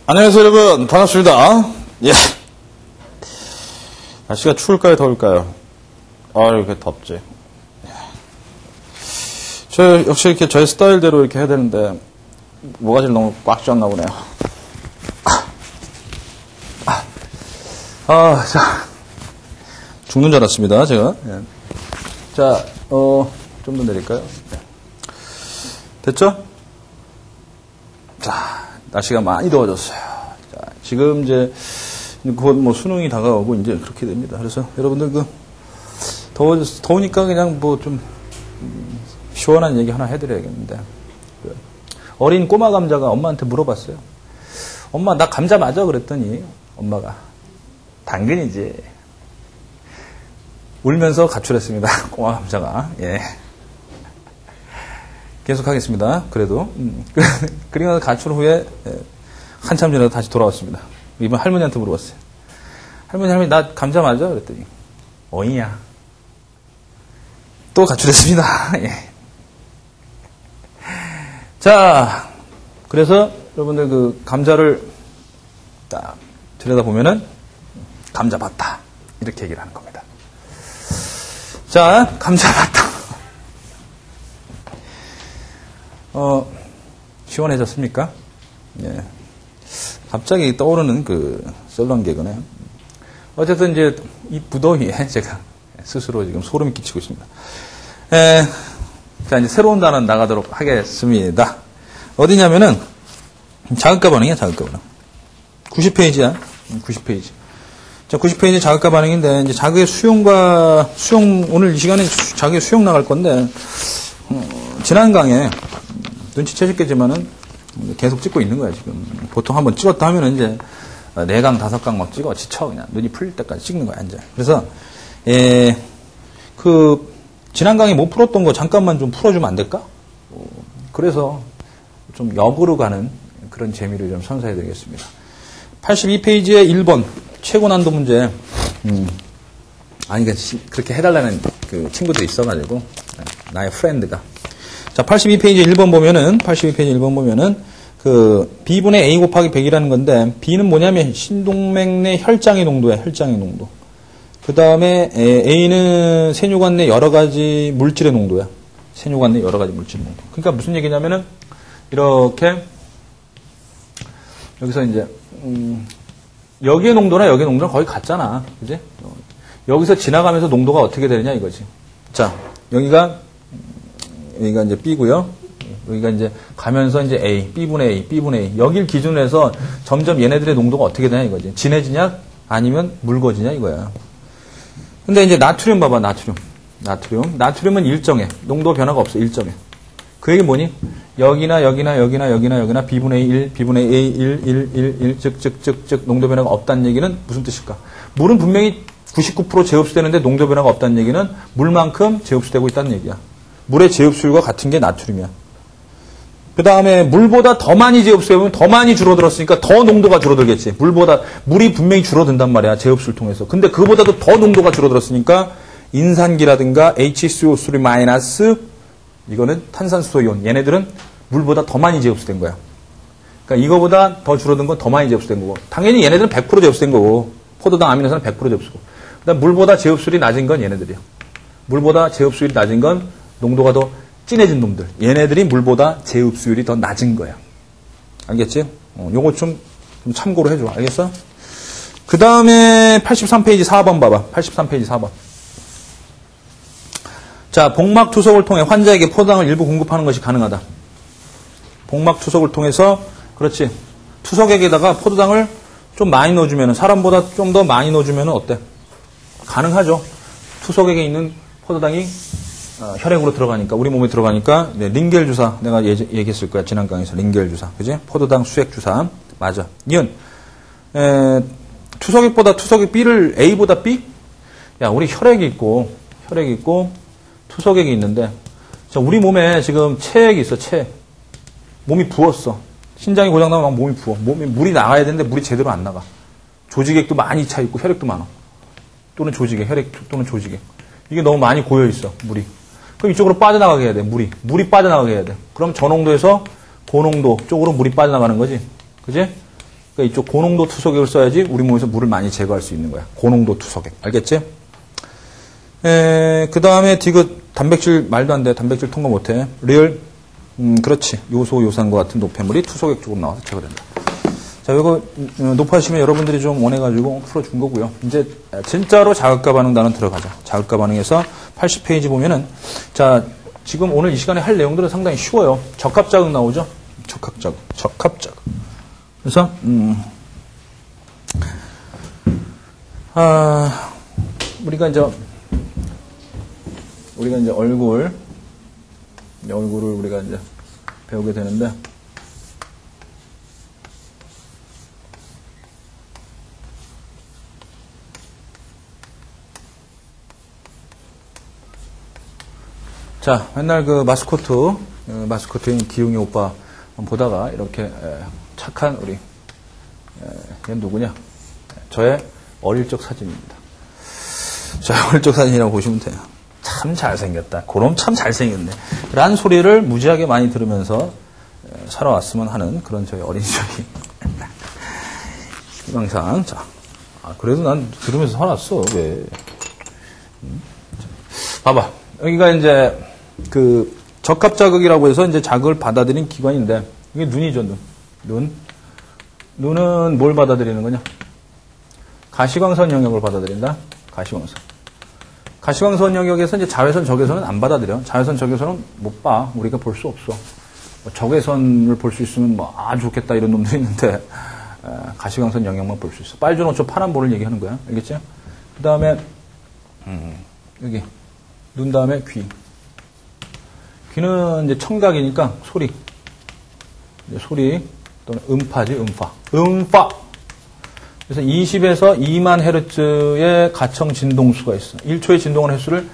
안녕하세요 여러분, 반갑습니다. 예. 날씨가 추울까요 더울까요? 이렇게 덥지. 저 역시 이렇게 저의 스타일대로 이렇게 해야 되는데 모가지를 너무 꽉 쥐었나 보네요. 자, 죽는 줄 알았습니다 제가. 예. 자, 좀 더 내릴까요? 네. 됐죠? 자, 날씨가 많이 더워졌어요. 자, 지금 이제 곧 뭐 수능이 다가오고 이제 그렇게 됩니다. 그래서 여러분들 더우니까 그냥 뭐 좀 시원한 얘기 하나 해드려야겠는데, 어린 꼬마 감자가 엄마한테 물어봤어요. 엄마, 나 감자 맞아? 그랬더니 엄마가 당근이지. 울면서 가출했습니다. 꼬마 감자가. 예. 계속 하겠습니다. 그래도. 그리고 나서 가출 후에 한참 지나서 다시 돌아왔습니다. 이번 할머니한테 물어봤어요. 할머니, 나 감자 맞아? 그랬더니 어이야. 또 가출했습니다. 예. 자, 그래서 여러분들 그 감자를 딱 들여다보면은 감자밭다. 이렇게 얘기를 하는 겁니다. 자, 감자밭다. 시원해졌습니까? 예. 갑자기 떠오르는 그 썰렁 개그네요. 어쨌든 이제 이 무더위에 제가 스스로 지금 소름이 끼치고 있습니다. 자, 이제 새로운 단어 나가도록 하겠습니다. 어디냐면은 자극과 반응이야, 자극과 반응. 90페이지야. 90페이지. 자, 90페이지 자극과 반응인데, 이제 자극의 수용, 오늘 이 시간에 자극의 수용 나갈 건데, 지난 강에 눈치채셨겠지만은 계속 찍고 있는 거야, 지금. 보통 한번 찍었다 하면은 이제 4강, 5강 막 찍어. 지쳐. 그냥 눈이 풀릴 때까지 찍는 거야, 이제. 그래서, 지난 강에 못 풀었던 거 잠깐만 좀 풀어주면 안 될까? 그래서 좀 역으로 가는 그런 재미를 좀 선사해 드리겠습니다. 82페이지에 1번, 최고 난도 문제. 그렇게 해달라는 그 친구들이 있어가지고, 나의 프렌드가. 자, 82페이지 1번 보면은, B분의 A 곱하기 100이라는 건데, B는 뭐냐면, 신동맥 내 혈장의 농도야, 혈장의 농도. 그 다음에, A는 세뇨관 내 여러 가지 물질의 농도야. 세뇨관 내 여러 가지 물질의 농도. 그러니까 무슨 얘기냐면은, 이렇게, 여기서 이제, 여기의 농도나 여기의 농도는 거의 같잖아. 그지? 여기서 지나가면서 농도가 어떻게 되느냐 이거지. 자, 여기가 이제 B고요. 여기가 이제 가면서 이제 A, B분의 A, B분의 A. 여길 기준으로 해서 점점 얘네들의 농도가 어떻게 되냐 이거지. 진해지냐? 아니면 묽어지냐 이거야. 근데 이제 나트륨 봐봐, 나트륨은 일정해. 농도 변화가 없어, 일정해. 그 얘기 뭐니? 여기나 B분의 1, B분의 A 1, 즉, 농도 변화가 없다는 얘기는 무슨 뜻일까? 물은 분명히 99% 재흡수되는데 농도 변화가 없다는 얘기는 물만큼 재흡수되고 있다는 얘기야. 물의 재흡수율과 같은 게 나트륨이야. 그 다음에 물보다 더 많이 재흡수되면 더 많이 줄어들었으니까 더 농도가 줄어들겠지. 물이 분명히 줄어든단 말이야, 재흡수를 통해서. 근데 그보다도 더 농도가 줄어들었으니까 인산기라든가 HCO3- 이거는 탄산수소 이온. 얘네들은 물보다 더 많이 재흡수된 거야. 그러니까 이거보다 더 줄어든 건 더 많이 재흡수된 거고. 당연히 얘네들은 100% 재흡수된 거고. 포도당 아미노산은 100% 재흡수고. 그다음 물보다 재흡수율이 낮은 건 얘네들이야. 물보다 재흡수율이 낮은 건 농도가 더 진해진 놈들. 얘네들이 물보다 재흡수율이 더 낮은 거야. 알겠지? 요거 좀 참고로 해줘. 알겠어? 그 다음에 83페이지 4번 봐봐. 83페이지 4번. 자, 복막 투석을 통해 환자에게 포도당을 일부 공급하는 것이 가능하다. 복막 투석을 통해서, 그렇지. 투석액에다가 포도당을 좀 많이 넣어주면, 사람보다 좀 더 많이 넣어주면 어때? 가능하죠. 투석액에 있는 포도당이 혈액으로 들어가니까, 우리 몸에 들어가니까, 링겔 주사, 내가 얘기했을 거야. 지난 강의에서 링겔 주사. 그지? 포도당 수액 주사. 맞아. 니은, 투석액보다 투석액 B를 A보다 B? 야, 우리 혈액이 있고, 투석액이 있는데, 자, 우리 몸에 지금 체액이 있어, 체액. 몸이 부었어. 신장이 고장나면 막 몸이 부어. 물이 나가야 되는데 물이 제대로 안 나가. 조직액도 많이 차 있고 혈액도 많아. 또는 조직액, 혈액 또는 조직액. 이게 너무 많이 고여 있어, 물이. 그럼 이쪽으로 빠져나가게 해야 돼, 물이 빠져나가게 해야 돼. 그럼 저농도에서 고농도 쪽으로 물이 빠져나가는 거지. 그지? 그러니까 이쪽 고농도 투석액을 써야지 우리 몸에서 물을 많이 제거할 수 있는 거야. 고농도 투석액. 알겠지? 그 다음에 디귿, 단백질 말도 안 돼. 단백질 통과 못 해. 리을, 그렇지. 요소, 요산과 같은 노폐물이 투석액 쪽으로 나와서 제거된다. 자, 이거 높아지시면 여러분들이 좀 원해가지고 풀어준 거고요. 이제 진짜로 자극과 반응 단원 들어가자. 자극과 반응에서 80페이지 보면은, 자, 지금 오늘 이 시간에 할 내용들은 상당히 쉬워요. 적합자극 나오죠? 적합자극. 그래서, 우리가 이제 얼굴을 우리가 이제 배우게 되는데, 자, 맨날 그 마스코트인 기웅이 오빠 보다가 이렇게 착한 우리, 얘 누구냐? 저의 어릴 적 사진입니다. 저의 어릴 적 사진이라고 보시면 돼요. 참 잘생겼다. 그럼 참 잘생겼네. 라는 소리를 무지하게 많이 들으면서 살아왔으면 하는 그런 저희 어린 시절이. 희망상. 자, 그래도 난 들으면서 살았어. 왜? 봐봐. 여기가 이제 그 적합자극이라고 해서 이제 자극을 받아들이는 기관인데, 이게 눈이죠, 눈은 뭘 받아들이는 거냐? 가시광선 영역을 받아들인다. 가시광선 영역에서 이제 자외선, 적외선은 안 받아들여. 자외선, 적외선은 못 봐. 우리가 볼 수 없어. 적외선을 볼 수 있으면 좋겠다 이런 놈도 있는데, 가시광선 영역만 볼 수 있어. 빨주노초 파란볼을 얘기하는 거야. 알겠지? 그 다음에, 여기. 눈 다음에 귀. 귀는 이제 청각이니까 소리. 소리. 또는 음파지, 음파. 그래서 20에서 2만 헤르츠의 가청 진동수가 있어. 1초의 진동하는 횟수를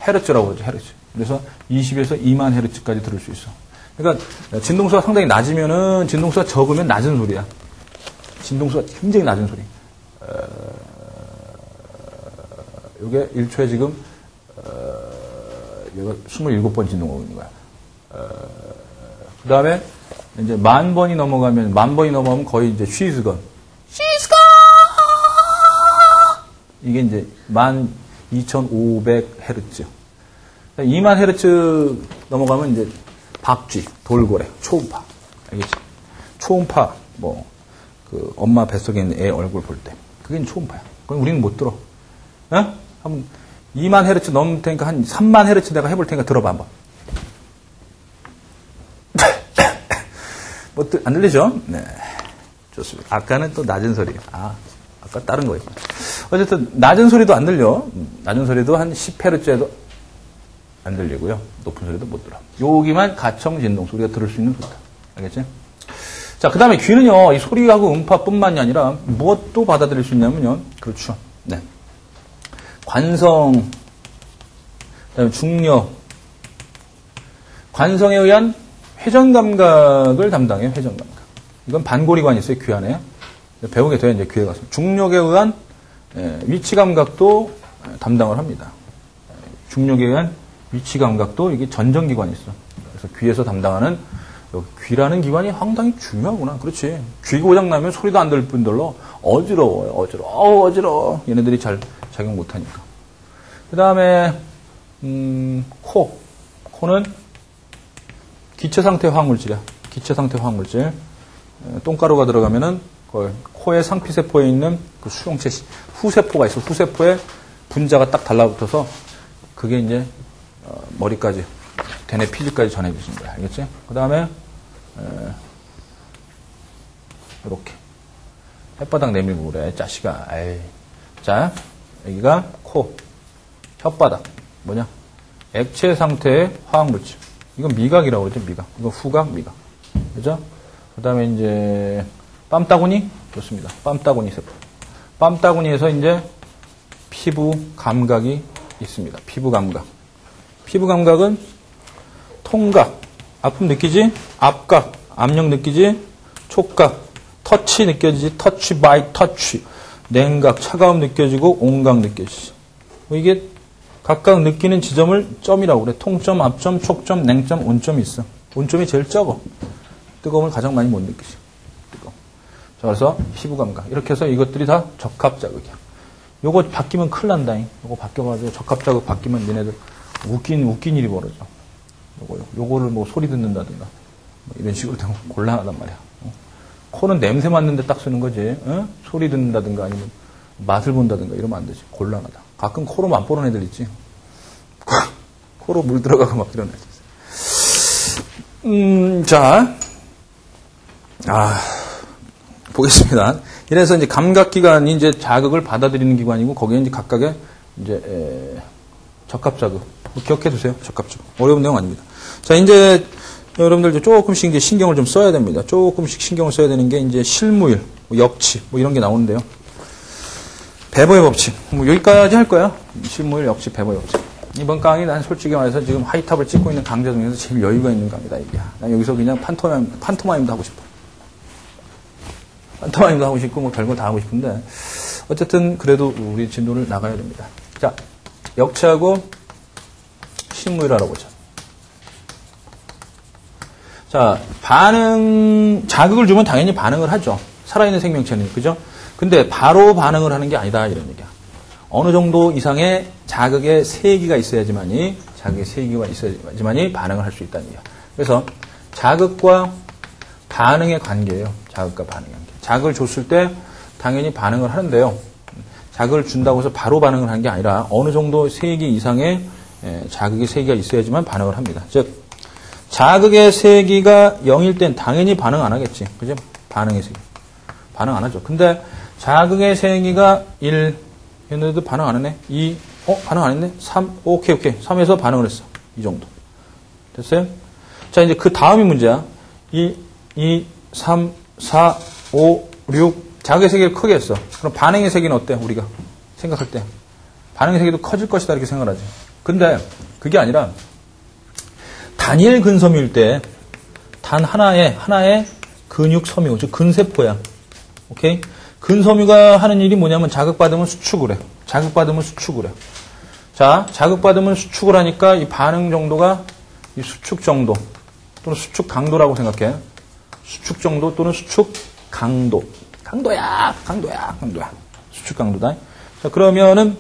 헤르츠라고 하죠, 헤르츠. 그래서 20에서 2만 헤르츠까지 들을 수 있어. 그러니까 진동수가 상당히 낮으면은, 진동수가 적으면 낮은 소리야. 진동수가 굉장히 낮은 소리. 이게 1초에 지금, 얘가 27번 진동하고 있는 거야. 그 다음에, 이제 만 번이 넘어가면 거의 이제 쉬즈건. 이게 이제 12,500Hz. 2만 Hz 넘어가면 이제 박쥐, 돌고래, 초음파. 알겠지? 초음파, 그 엄마 뱃속에 있는 애 얼굴 볼 때. 그게 초음파야. 그건 우리는 못 들어. 한번 2만 Hz 넘을 테니까 한 3만 Hz 내가 해볼 테니까 들어봐, 한번. 안 들리죠? 네. 좋습니다. 아까는 또 낮은 소리. 아까 다른 거예요. 어쨌든, 낮은 소리도 안 들려. 낮은 소리도 한 10Hz에도 안 들리고요. 높은 소리도 못 들어. 여기만 가청 진동 소리가 들을 수 있는 소리다. 알겠지? 자, 그 다음에 귀는요, 이 소리하고 음파뿐만이 아니라 무엇도 받아들일 수 있냐면요. 그렇죠. 네. 관성, 그 다음에 중력, 관성에 의한 회전감각을 담당해요, 회전감각. 이건 반고리관이 있어요, 귀 안에. 배우게 돼요, 이제 귀에 가서. 중력에 의한 위치감각도 담당을 합니다. 중력에 의한 위치감각도 이게 전정기관이 있어. 그래서 귀에서 담당하는, 귀라는 기관이 상당히 중요하구나. 그렇지. 귀 고장나면 소리도 안 들을 뿐더러 어지러워요, 어지러워. 얘네들이 잘 작용 못하니까. 그 다음에, 코는 기체상태 화학물질이야. 기체상태 화학물질. 똥가루가 들어가면은 코의 상피세포에 있는 그 수용체 후세포가 있어. 후세포에 분자가 딱 달라붙어서 그게 이제 머리까지 대뇌 피지까지 전해지는 거야. 알겠지? 그 다음에 이렇게 혓바닥 내밀고 그래. 자식아. 에이. 자, 여기가 코, 혓바닥. 뭐냐? 액체 상태의 화학물질. 이건 미각이라고 그러죠, 미각. 이건 후각, 미각. 그죠? 그 다음에 이제, 뺨따구니? 좋습니다. 뺨따구니 세포. 뺨따구니에서 이제, 피부 감각이 있습니다. 피부 감각. 피부 감각은 통각. 아픔 느끼지? 압각. 압력 느끼지? 촉각. 터치 느껴지지? 터치 바이 터치. 냉각. 차가움 느껴지고, 온각 느껴지지. 이게, 각각 느끼는 지점을 점이라고 그래. 통점, 압점, 촉점, 냉점, 온점이 있어. 온점이 제일 적어. 뜨거움을 가장 많이 못 느끼지. 뜨거움. 자, 그래서 피부 감각. 이렇게 해서 이것들이 다 적합자극이야. 요거 바뀌면 큰일 난다잉. 요거 바뀌어가지고 적합자극 바뀌면 얘네들 웃긴 일이 벌어져. 요거를 뭐 소리 듣는다든가. 뭐 이런 식으로 되면 곤란하단 말이야. 코는 냄새 맡는데 딱 쓰는 거지. 어? 소리 듣는다든가 아니면 맛을 본다든가 이러면 안 되지. 곤란하다. 가끔 코로 맛보는 애들 있지. 코로 물 들어가고 막 이런 애들. 자. 보겠습니다. 이래서 이제 감각기관이 이제 자극을 받아들이는 기관이고, 거기에 이제 각각의 이제, 적합자극. 기억해 두세요. 적합자극. 어려운 내용 아닙니다. 자, 이제, 여러분들 이제 조금씩 이제 신경을 좀 써야 됩니다. 조금씩 신경을 써야 되는 게 이제 실무일, 뭐 역치, 뭐 이런 게 나오는데요. 배보의 법칙. 뭐 여기까지 할 거야. 실무일, 역치, 배보의 법칙. 이번 강의 난 솔직히 말해서 지금 하이탑을 찍고 있는 강좌 중에서 제일 여유가 있는 강의다, 이게. 난 여기서 그냥 판토마임도 하고 싶어. 판토마임도 하고 싶고, 뭐 별거 다 하고 싶은데, 어쨌든 그래도 우리 진도를 나가야 됩니다. 자, 역치하고 실무일 알아보자. 자, 자극을 주면 당연히 반응을 하죠. 살아있는 생명체는, 그죠? 근데 바로 반응을 하는 게 아니다, 이런 얘기야. 어느 정도 이상의 자극의 세기가 있어야지만이, 반응을 할 수 있다는 얘기야. 그래서 자극과 반응의 관계예요. 자극과 반응의 관계. 자극을 줬을 때 당연히 반응을 하는데요. 자극을 준다고 해서 바로 반응을 하는 게 아니라 어느 정도 세기 이상의 자극의 세기가 있어야지만 반응을 합니다. 즉, 자극의 세기가 0일 땐 당연히 반응 안 하겠지. 그죠? 반응의 세기. 반응 안 하죠. 근데 자극의 세기가 1, 얘네들도 반응 안 하네. 2, 반응 안 했네. 3, 오케이. 3에서 반응을 했어. 이 정도. 됐어요? 자, 이제 그 다음이 문제야. 1, 2, 3, 4, 5, 6. 자극의 세기를 크게 했어. 그럼 반응의 세기는 어때? 우리가 생각할 때. 반응의 세기도 커질 것이다. 이렇게 생각하지. 근데 그게 아니라 단일 근섬유일 때 단 하나의 근육 섬유, 즉 근세포야. 오케이? 근섬유가 하는 일이 뭐냐면 자극받으면 수축을 해. 자, 자극받으면 수축을 하니까 이 반응 정도가 이 수축 정도 또는 수축 강도라고 생각해. 수축 정도 또는 수축 강도. 강도야. 수축 강도다. 자, 그러면은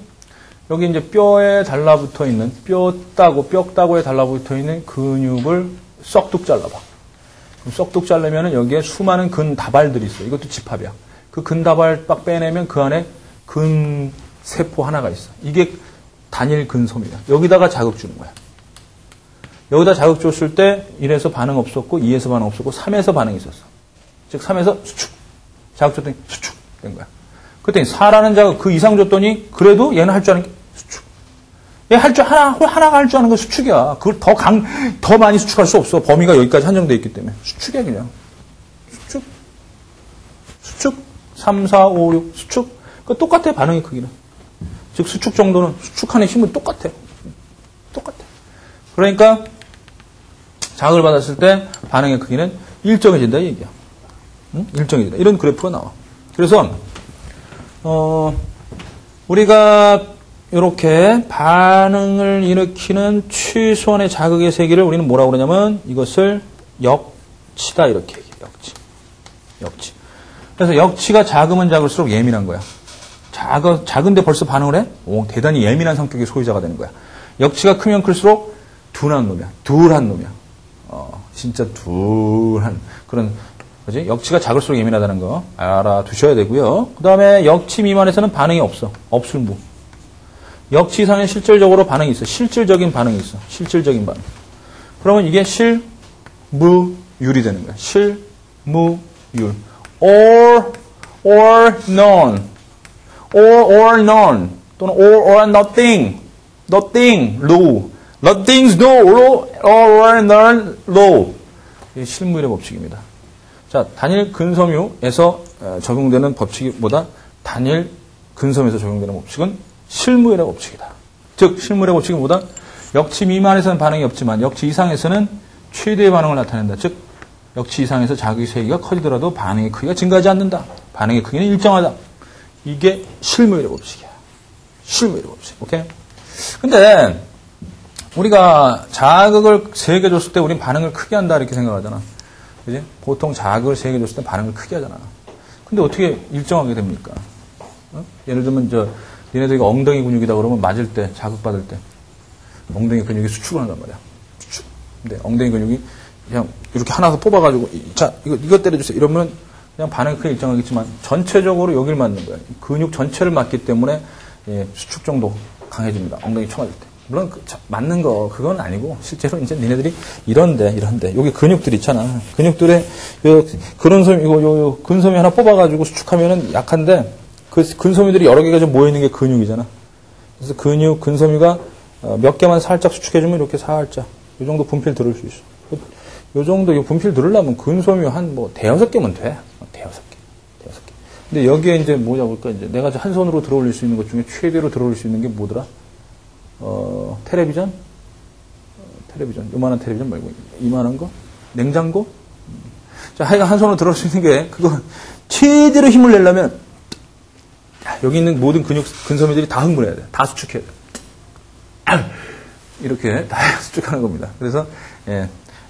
여기 이제 뼈에 달라붙어 있는 뼈다구에 달라붙어 있는 근육을 썩둑 잘라봐. 그럼 썩둑 자르면은 여기에 수많은 근다발들이 있어. 이것도 집합이야. 그 근다발 딱 빼내면 그 안에 근세포 하나가 있어. 이게 단일 근섬유야. 여기다가 자극 주는 거야. 여기다 자극 줬을 때 1에서 반응 없었고 2에서 반응 없었고 3에서 반응이 있었어. 즉 3에서 수축. 자극 줬더니 수축 된 거야. 그랬더니 4라는 자극 그 이상 줬더니 그래도 얘는 할 줄 아는 게 수축. 얘 하나가 할 줄 아는 건 수축이야. 그걸 더 많이 수축할 수 없어. 범위가 여기까지 한정되어 있기 때문에. 수축이야, 그냥. 수축. 3, 4, 5, 6, 수축. 그 똑같아, 반응의 크기는. 즉, 수축 정도는, 수축하는 힘은 똑같아. 그러니까, 자극을 받았을 때 반응의 크기는 일정해진다, 이 얘기야. 응? 일정해진다. 이런 그래프가 나와. 그래서, 우리가 이렇게 반응을 일으키는 최소한의 자극의 세기를 우리는 뭐라고 그러냐면 이것을 역치다 이렇게 얘기해요. 역치. 그래서 역치가 작으면 작을수록 예민한 거야. 작은데 벌써 반응을 해? 대단히 예민한 성격의 소유자가 되는 거야. 역치가 크면 클수록 둔한 놈이야. 진짜 둔한 그런 그지? 역치가 작을수록 예민하다는 거 알아두셔야 되고요. 그 다음에 역치 미만에서는 반응이 없어. 없을무. 역치 이상에 실질적으로 반응이 있어. 실질적인 반응이 있어. 실질적인 반응. 그러면 이게 실무율이 되는 거야. 실무율. or none. or none. 또는 or nothing. nothing, low. nothing's no, or none, low. 이게 실무율의 법칙입니다. 자, 단일 근섬유에서 적용되는 법칙보다 단일 근섬유에서 적용되는 법칙은 실무율의 법칙이다. 즉, 실무율의 법칙은 뭐다? 역치 미만에서는 반응이 없지만 역치 이상에서는 최대의 반응을 나타낸다. 즉, 역치 이상에서 자극의 세기가 커지더라도 반응의 크기가 증가하지 않는다. 반응의 크기는 일정하다. 이게 실무율의 법칙이야. 실무율의 법칙. 오케이? 근데 우리가 자극을 세게 줬을 때 우린 반응을 크게 한다 이렇게 생각하잖아. 그지? 보통 자극을 세게 줬을 때 반응을 크게 하잖아. 근데 어떻게 일정하게 됩니까? 예를 들면 얘네들이 엉덩이 근육이다 그러면 맞을 때, 자극받을 때 엉덩이 근육이 수축을 한단 말이야. 수축. 근데 엉덩이 근육이 그냥 이렇게 하나서 뽑아가지고 자 이거 때려주세요. 이러면 그냥 반응이 크게 일정하겠지만 전체적으로 여기를 맞는 거야. 근육 전체를 맞기 때문에 수축 정도 강해집니다. 엉덩이 쳐맞을 때. 물론 맞는 거 그건 아니고 실제로 이제 니네들이 이런데 여기 근육들 있잖아. 근육들의 근섬유 요 근섬유 하나 뽑아가지고 수축하면은 약한데 그 근섬유들이 여러 개가 좀 모여 있는 게 근육이잖아. 그래서 근섬유가 몇 개만 살짝 수축해주면 이렇게 살짝 이 정도 분필 들을 수 있어. 요 정도 분필 들으려면 근섬유 한 대여섯 개면 돼. 대여섯 개. 근데 여기에 이제 뭐 잡을까 이제 내가 한 손으로 들어올릴 수 있는 것 중에 최대로 들어올릴 수 있는 게 뭐더라? 텔레비전, 요만한 텔레비전 말고, 이만한 거? 냉장고? 자, 하여간 한 손으로 들어올 수 있는 게, 그거, 최대로 힘을 내려면, 여기 있는 모든 근섬유들이 다 흥분해야 돼. 다 수축해야 돼. 이렇게 다 수축하는 겁니다. 그래서,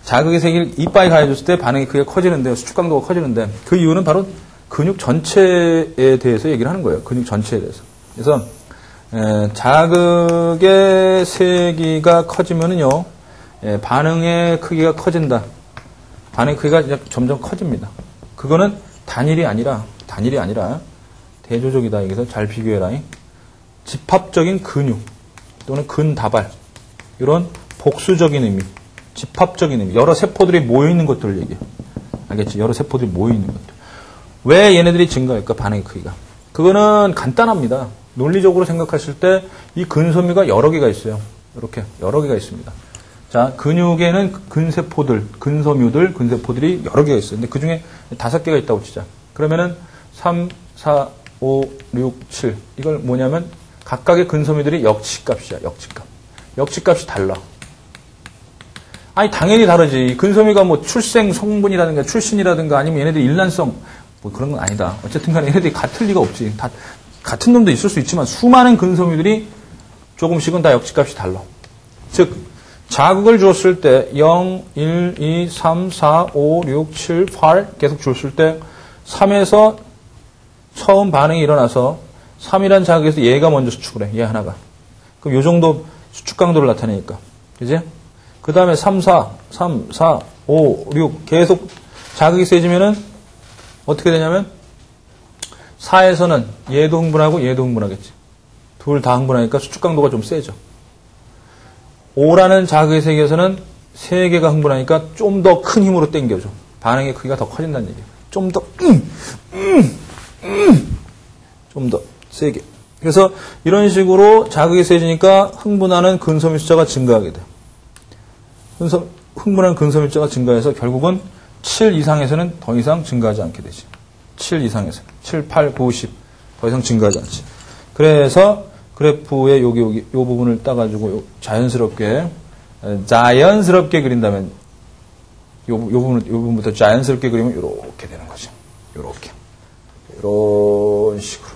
자극의 세기를 이빨에 가해줬을 때 반응이 크게 커지는데, 수축 강도가 커지는데, 그 이유는 바로 근육 전체에 대해서 얘기를 하는 거예요. 근육 전체에 대해서. 그래서, 자극의 세기가 커지면은요, 반응의 크기가 커진다. 반응의 크기가 이제 점점 커집니다. 그거는 단일이 아니라 대조적이다. 여기서 잘 비교해라. 집합적인 근육 또는 근다발 이런 복수적인 의미, 집합적인 의미, 여러 세포들이 모여 있는 것들을 얘기해. 알겠지? 여러 세포들이 모여 있는 것들. 왜 얘네들이 증가할까? 반응의 크기가. 그거는 간단합니다. 논리적으로 생각하실 때 이 근섬유가 여러 개가 있어요. 이렇게 여러 개가 있습니다. 자, 근육에는 근세포들이 여러 개가 있어요. 근데 그 중에 5개가 있다고 치자. 그러면은 3, 4, 5, 6, 7. 이걸 뭐냐면 각각의 근섬유들이 역치값이야. 역치값이 달라. 아니 당연히 다르지. 근섬유가 뭐 출생 성분이라든가 출신이라든가 아니면 얘네들 일란성 뭐 그런 건 아니다. 어쨌든 간에 얘네들이 같을 리가 없지. 다 같은 놈도 있을 수 있지만 수많은 근섬유들이 조금씩은 다 역치값이 달라. 즉 자극을 주었을 때 0, 1, 2, 3, 4, 5, 6, 7, 8 계속 줬을 때 3에서 처음 반응이 일어나서 3이라는 자극에서 얘가 먼저 수축을 해. 얘 하나가. 그럼 요 정도 수축 강도를 나타내니까. 그지? 그 다음에 3, 4, 5, 6 계속 자극이 세지면은 어떻게 되냐면 4에서는 얘도 흥분하고 얘도 흥분하겠지. 둘 다 흥분하니까 수축 강도가 좀 세죠. 5라는 자극의 세계에서는 3개가 흥분하니까 좀 더 큰 힘으로 당겨줘. 반응의 크기가 더 커진다는 얘기예요. 좀 더 세게. 그래서 이런 식으로 자극이 세지니까 흥분하는 근섬유 숫자가 증가하게 돼. 흥분하는 근섬유 숫자가 증가해서 결국은 7 이상에서는 더 이상 증가하지 않게 되지. 7 이상에서 7, 8, 9, 10 더 이상 증가하지 않지. 그래서 그래프의 요 부분을 따가지고 자연스럽게 그린다면 요 부분부터 자연스럽게 그리면 이렇게 되는 거죠. 이런 식으로.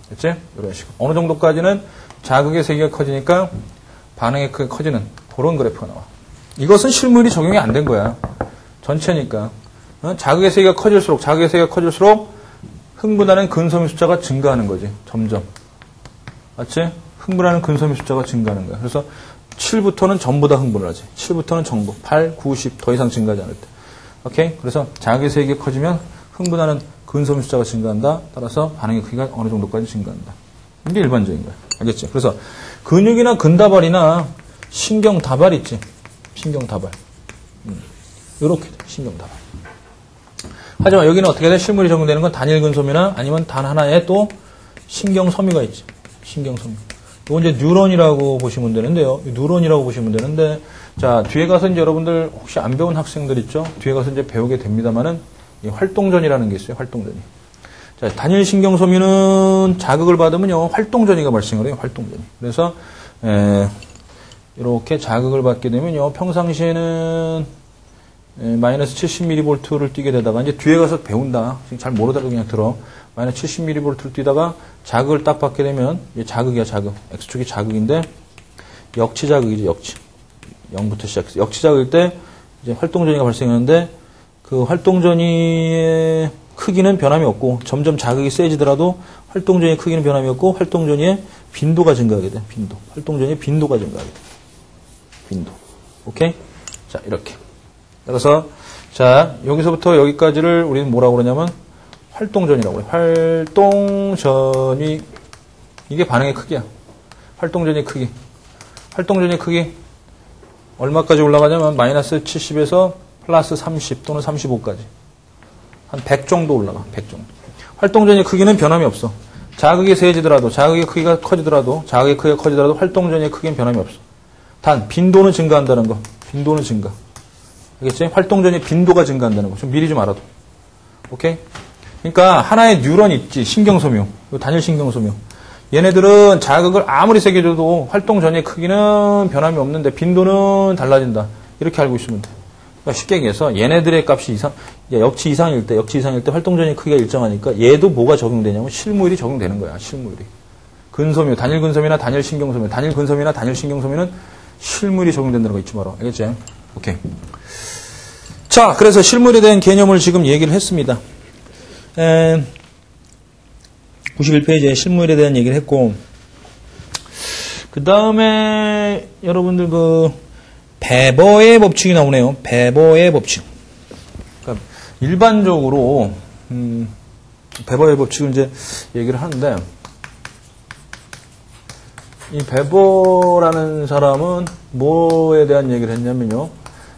됐지? 이런 식으로. 어느 정도까지는 자극의 세기가 커지니까 반응이 크게 커지는 그런 그래프가 나와. 이것은 실물이 적용이 안 된 거야. 전체니까. 자극의 세기가 커질수록 흥분하는 근섬유 숫자가 증가하는 거지. 점점. 맞지? 흥분하는 근섬유 숫자가 증가하는 거야. 그래서 7부터는 전부 다 흥분을 하지. 7부터는 전부. 8, 9, 10 더 이상 증가하지 않을 때. 오케이? 그래서 자극의 세기가 커지면 흥분하는 근섬유 숫자가 증가한다. 따라서 반응의 크기가 어느 정도까지 증가한다. 이게 일반적인 거야. 알겠지? 그래서 근육이나 근다발이나 신경다발 있지? 신경다발. 요렇게 돼. 신경다발. 하지만 여기는 어떻게 돼? 실물이 적용되는 건 단일 근섬유나 아니면 단 하나의 또 신경섬유가 있지. 신경섬유. 이건 이제 뉴런이라고 보시면 되는데요. 뉴런이라고 보시면 되는데, 자, 뒤에 가서 이제 여러분들 혹시 안 배운 학생들 있죠? 뒤에 가서 이제 배우게 됩니다만은, 이 활동전이라는 게 있어요. 활동전이. 자, 단일 신경섬유는 자극을 받으면요, 활동전이가 발생을 해요. 활동전이. 그래서, 이렇게 자극을 받게 되면요, 평상시에는 마이너스 70mV를 뛰게 되다가, 이제 뒤에 가서 배운다. 지금 잘 모르더라도 그냥 들어. 마이너스 70mV를 뛰다가 자극을 딱 받게 되면, 이게 자극이야, 자극. X축이 자극인데, 역치자극이지, 역치. 0부터 시작해서. 역치자극일 때, 이제 활동전이가 발생하는데, 그 활동전이의 크기는 변함이 없고 점점 자극이 세지더라도 활동 전의 크기는 변함이 없고 활동 전의 빈도가 증가하게 돼. 빈도. 활동 전의 빈도가 증가하게 돼. 빈도. 오케이? 자, 이렇게. 그래서 자, 여기서부터 여기까지를 우리는 뭐라고 그러냐면 활동전이라고 그래. 활동전이 이게 반응의 크기야. 활동전의 크기. 활동전의 크기 얼마까지 올라가냐면 마이너스 70에서 플러스 30 또는 35까지. 한 100 정도 올라가. 100 정도. 활동전의 크기는 변함이 없어. 자극이 세지더라도, 자극의 크기가 커지더라도, 자극의 크기가 커지더라도 활동전의 크기는 변함이 없어. 단 빈도는 증가한다는 거. 빈도는 증가. 알겠지? 활동전의 빈도가 증가한다는 거. 좀 미리 좀 알아도. 오케이? 그러니까 하나의 뉴런 있지. 신경소묘. 단일 신경소묘. 얘네들은 자극을 아무리 세게 줘도 활동 전의 크기는 변함이 없는데 빈도는 달라진다. 이렇게 알고 있으면 돼. 그러니까 쉽게 얘기해서 얘네들의 값이 역치 이상일 때 활동 전의 크기가 일정하니까 얘도 뭐가 적용되냐면 실무율이 적용되는 거야. 실무율이. 근소묘, 단일 근소묘나 단일 신경소묘, 단일 근소묘나 단일 신경소묘는 실무율이 적용된다는 거 잊지 마라. 알겠지? 오케이. 자, 그래서 실무율에 대한 개념을 지금 얘기를 했습니다. 91페이지에 실무율에 대한 얘기를 했고, 그 다음에 여러분들 베버의 법칙이 나오네요. 베버의 법칙. 그러니까 일반적으로 베버의 법칙을 이제 얘기를 하는데, 이 베버라는 사람은 뭐에 대한 얘기를 했냐면요,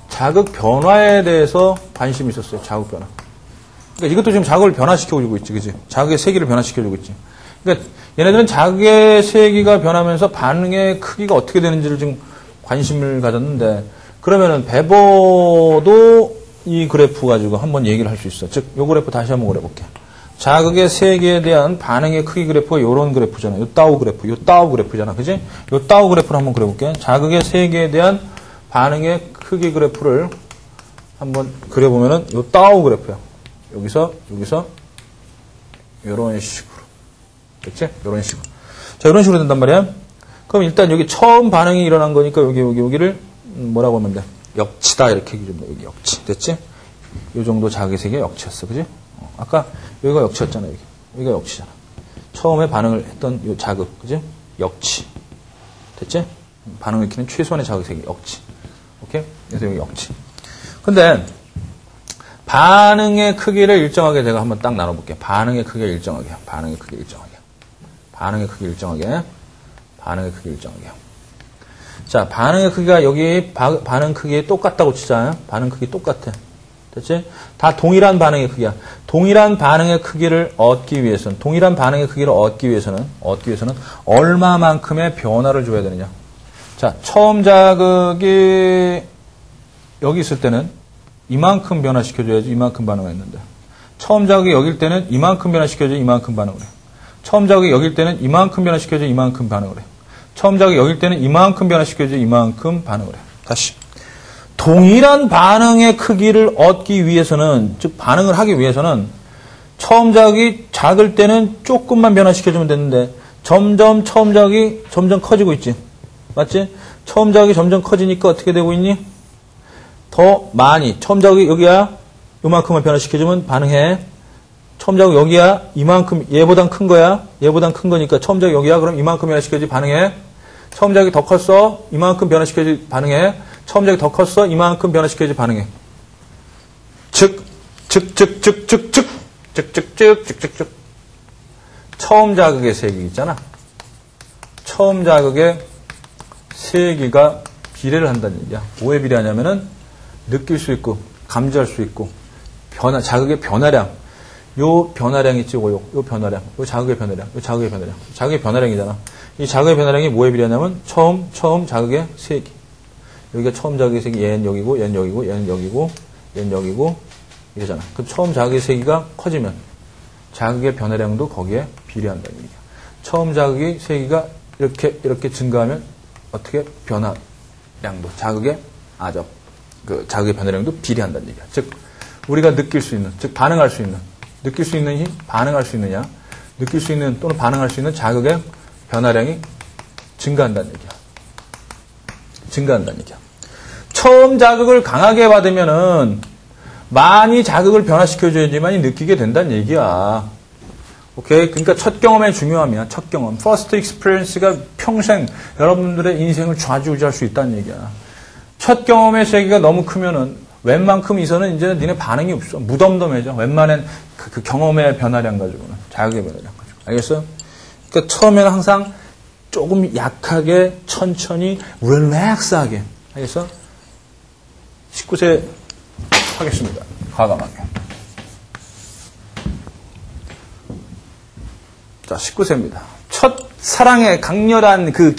자극 변화에 대해서 관심이 있었어요. 자극 변화. 그러니까 이것도 지금 자극을 변화시켜주고 있지, 그지? 자극의 세기를 변화시켜주고 있지. 그러니까 얘네들은 자극의 세기가 변하면서 반응의 크기가 어떻게 되는지를 지금 관심을 가졌는데, 그러면은 베버도 이 그래프 가지고 한번 얘기를 할 수 있어. 즉, 요 그래프 다시 한번 그려볼게. 자극의 세기에 대한 반응의 크기 그래프가 요런 그래프잖아. 요 따우 그래프잖아. 그지? 요 따우 그래프를 한번 그려볼게. 자극의 세기에 대한 반응의 크기 그래프를 한번 그려보면은 요 따우 그래프야. 여기서 요런 식으로. 됐지? 요런 식으로. 자, 요런 식으로 된단 말이야. 그럼 일단 여기 처음 반응이 일어난 거니까 여기를 뭐라고 하면 돼? 역치다. 이렇게 얘기 좀 돼. 여기 역치. 됐지? 요 정도 자극의 세기가 역치였어. 그지? 아까 여기가 역치였잖아. 여기가 역치잖아. 처음에 반응을 했던 요 자극. 그지? 역치. 됐지? 반응을 일으키는 최소한의 자극의 세기. 역치. 오케이? 그래서 여기 역치. 근데 반응의 크기를 일정하게 제가 한번 딱 나눠볼게요. 반응의 크기가 일정하게. 반응의 크기 일정하게. 자, 반응의 크기가 여기 반응 크기에 똑같다고 치자. 반응 크기 똑같아. 됐지? 다 동일한 반응의 크기야. 동일한 반응의 크기를 얻기 위해서는 얼마만큼의 변화를 줘야 되느냐. 자, 처음 자극이 여기 있을 때는 이만큼 변화시켜줘야지 이만큼 반응을 했는데, 처음 자극이 여길 때는 이만큼 변화시켜줘야 이만큼 반응을 해. 처음 자극이 여길 때는 이만큼 변화시켜줘야 이만큼 반응을 해. 처음 자극이 여길 때는 이만큼 변화시켜줘야 이만큼 반응을 해. 다시. 동일한 반응의 크기를 얻기 위해서는, 즉 반응을 하기 위해서는 처음 자극이 작을 때는 조금만 변화시켜주면 되는데 점점 처음 자극이 점점 커지고 있지. 맞지? 처음 자극이 점점 커지니까 어떻게 되고 있니? 더 많이. 처음 자극이 여기야. 요만큼만 변화시켜주면 반응해. 처음 자극 여기야. 이만큼. 얘보단 큰 거야. 얘보단 큰 거니까 처음 자극 여기야. 그럼 이만큼 변화시켜야지 반응해. 처음 자극이 더 컸어. 이만큼 변화시켜야지 반응해. 처음 자극이 더 컸어. 이만큼 변화시켜야지 반응해. 즉. 처음 자극의 세기 있잖아. 처음 자극의 세기가 비례를 한다는 얘기야. 뭐에 비례하냐면은 느낄 수 있고 감지할 수 있고 자극의 변화량. 요 변화량 있지, 요 변화량. 요 자극의 변화량. 자극의 변화량이잖아. 이 자극의 변화량이 뭐에 비례하냐면 처음 자극의 세기. 여기가 처음 자극의 세기, 얘는 여기고, 얘는 여기고, 얘는 여기고, 얘는 여기고, 이러잖아. 그럼 처음 자극의 세기가 커지면 자극의 변화량도 거기에 비례한다는 얘기야. 처음 자극의 세기가 이렇게 증가하면 어떻게 변화량도, 자극의 변화량도 비례한다는 얘기야. 즉, 우리가 느낄 수 있는, 즉, 반응할 수 있는, 느낄 수 있는 힘, 반응할 수 있느냐, 느낄 수 있는 또는 반응할 수 있는 자극의 변화량이 증가한다는 얘기야. 처음 자극을 강하게 받으면은 많이 자극을 변화시켜줘야지만 느끼게 된다는 얘기야. 오케이? 그러니까 첫 경험의 중요함이야. 첫 경험. First experience가 평생 여러분들의 인생을 좌지우지할 수 있다는 얘기야. 첫 경험의 세계가 너무 크면은 웬만큼 이서는 이제는 니네 반응이 없어. 무덤덤해져. 웬만한 그 경험의 변화량 가지고는. 자극의 변화량 가지고. 알겠어요? 그러니까 처음에는 항상 조금 약하게, 천천히, 릴렉스하게. 알겠어? 19세 하겠습니다. 과감하게. 자, 19세입니다. 첫 사랑의 강렬한 그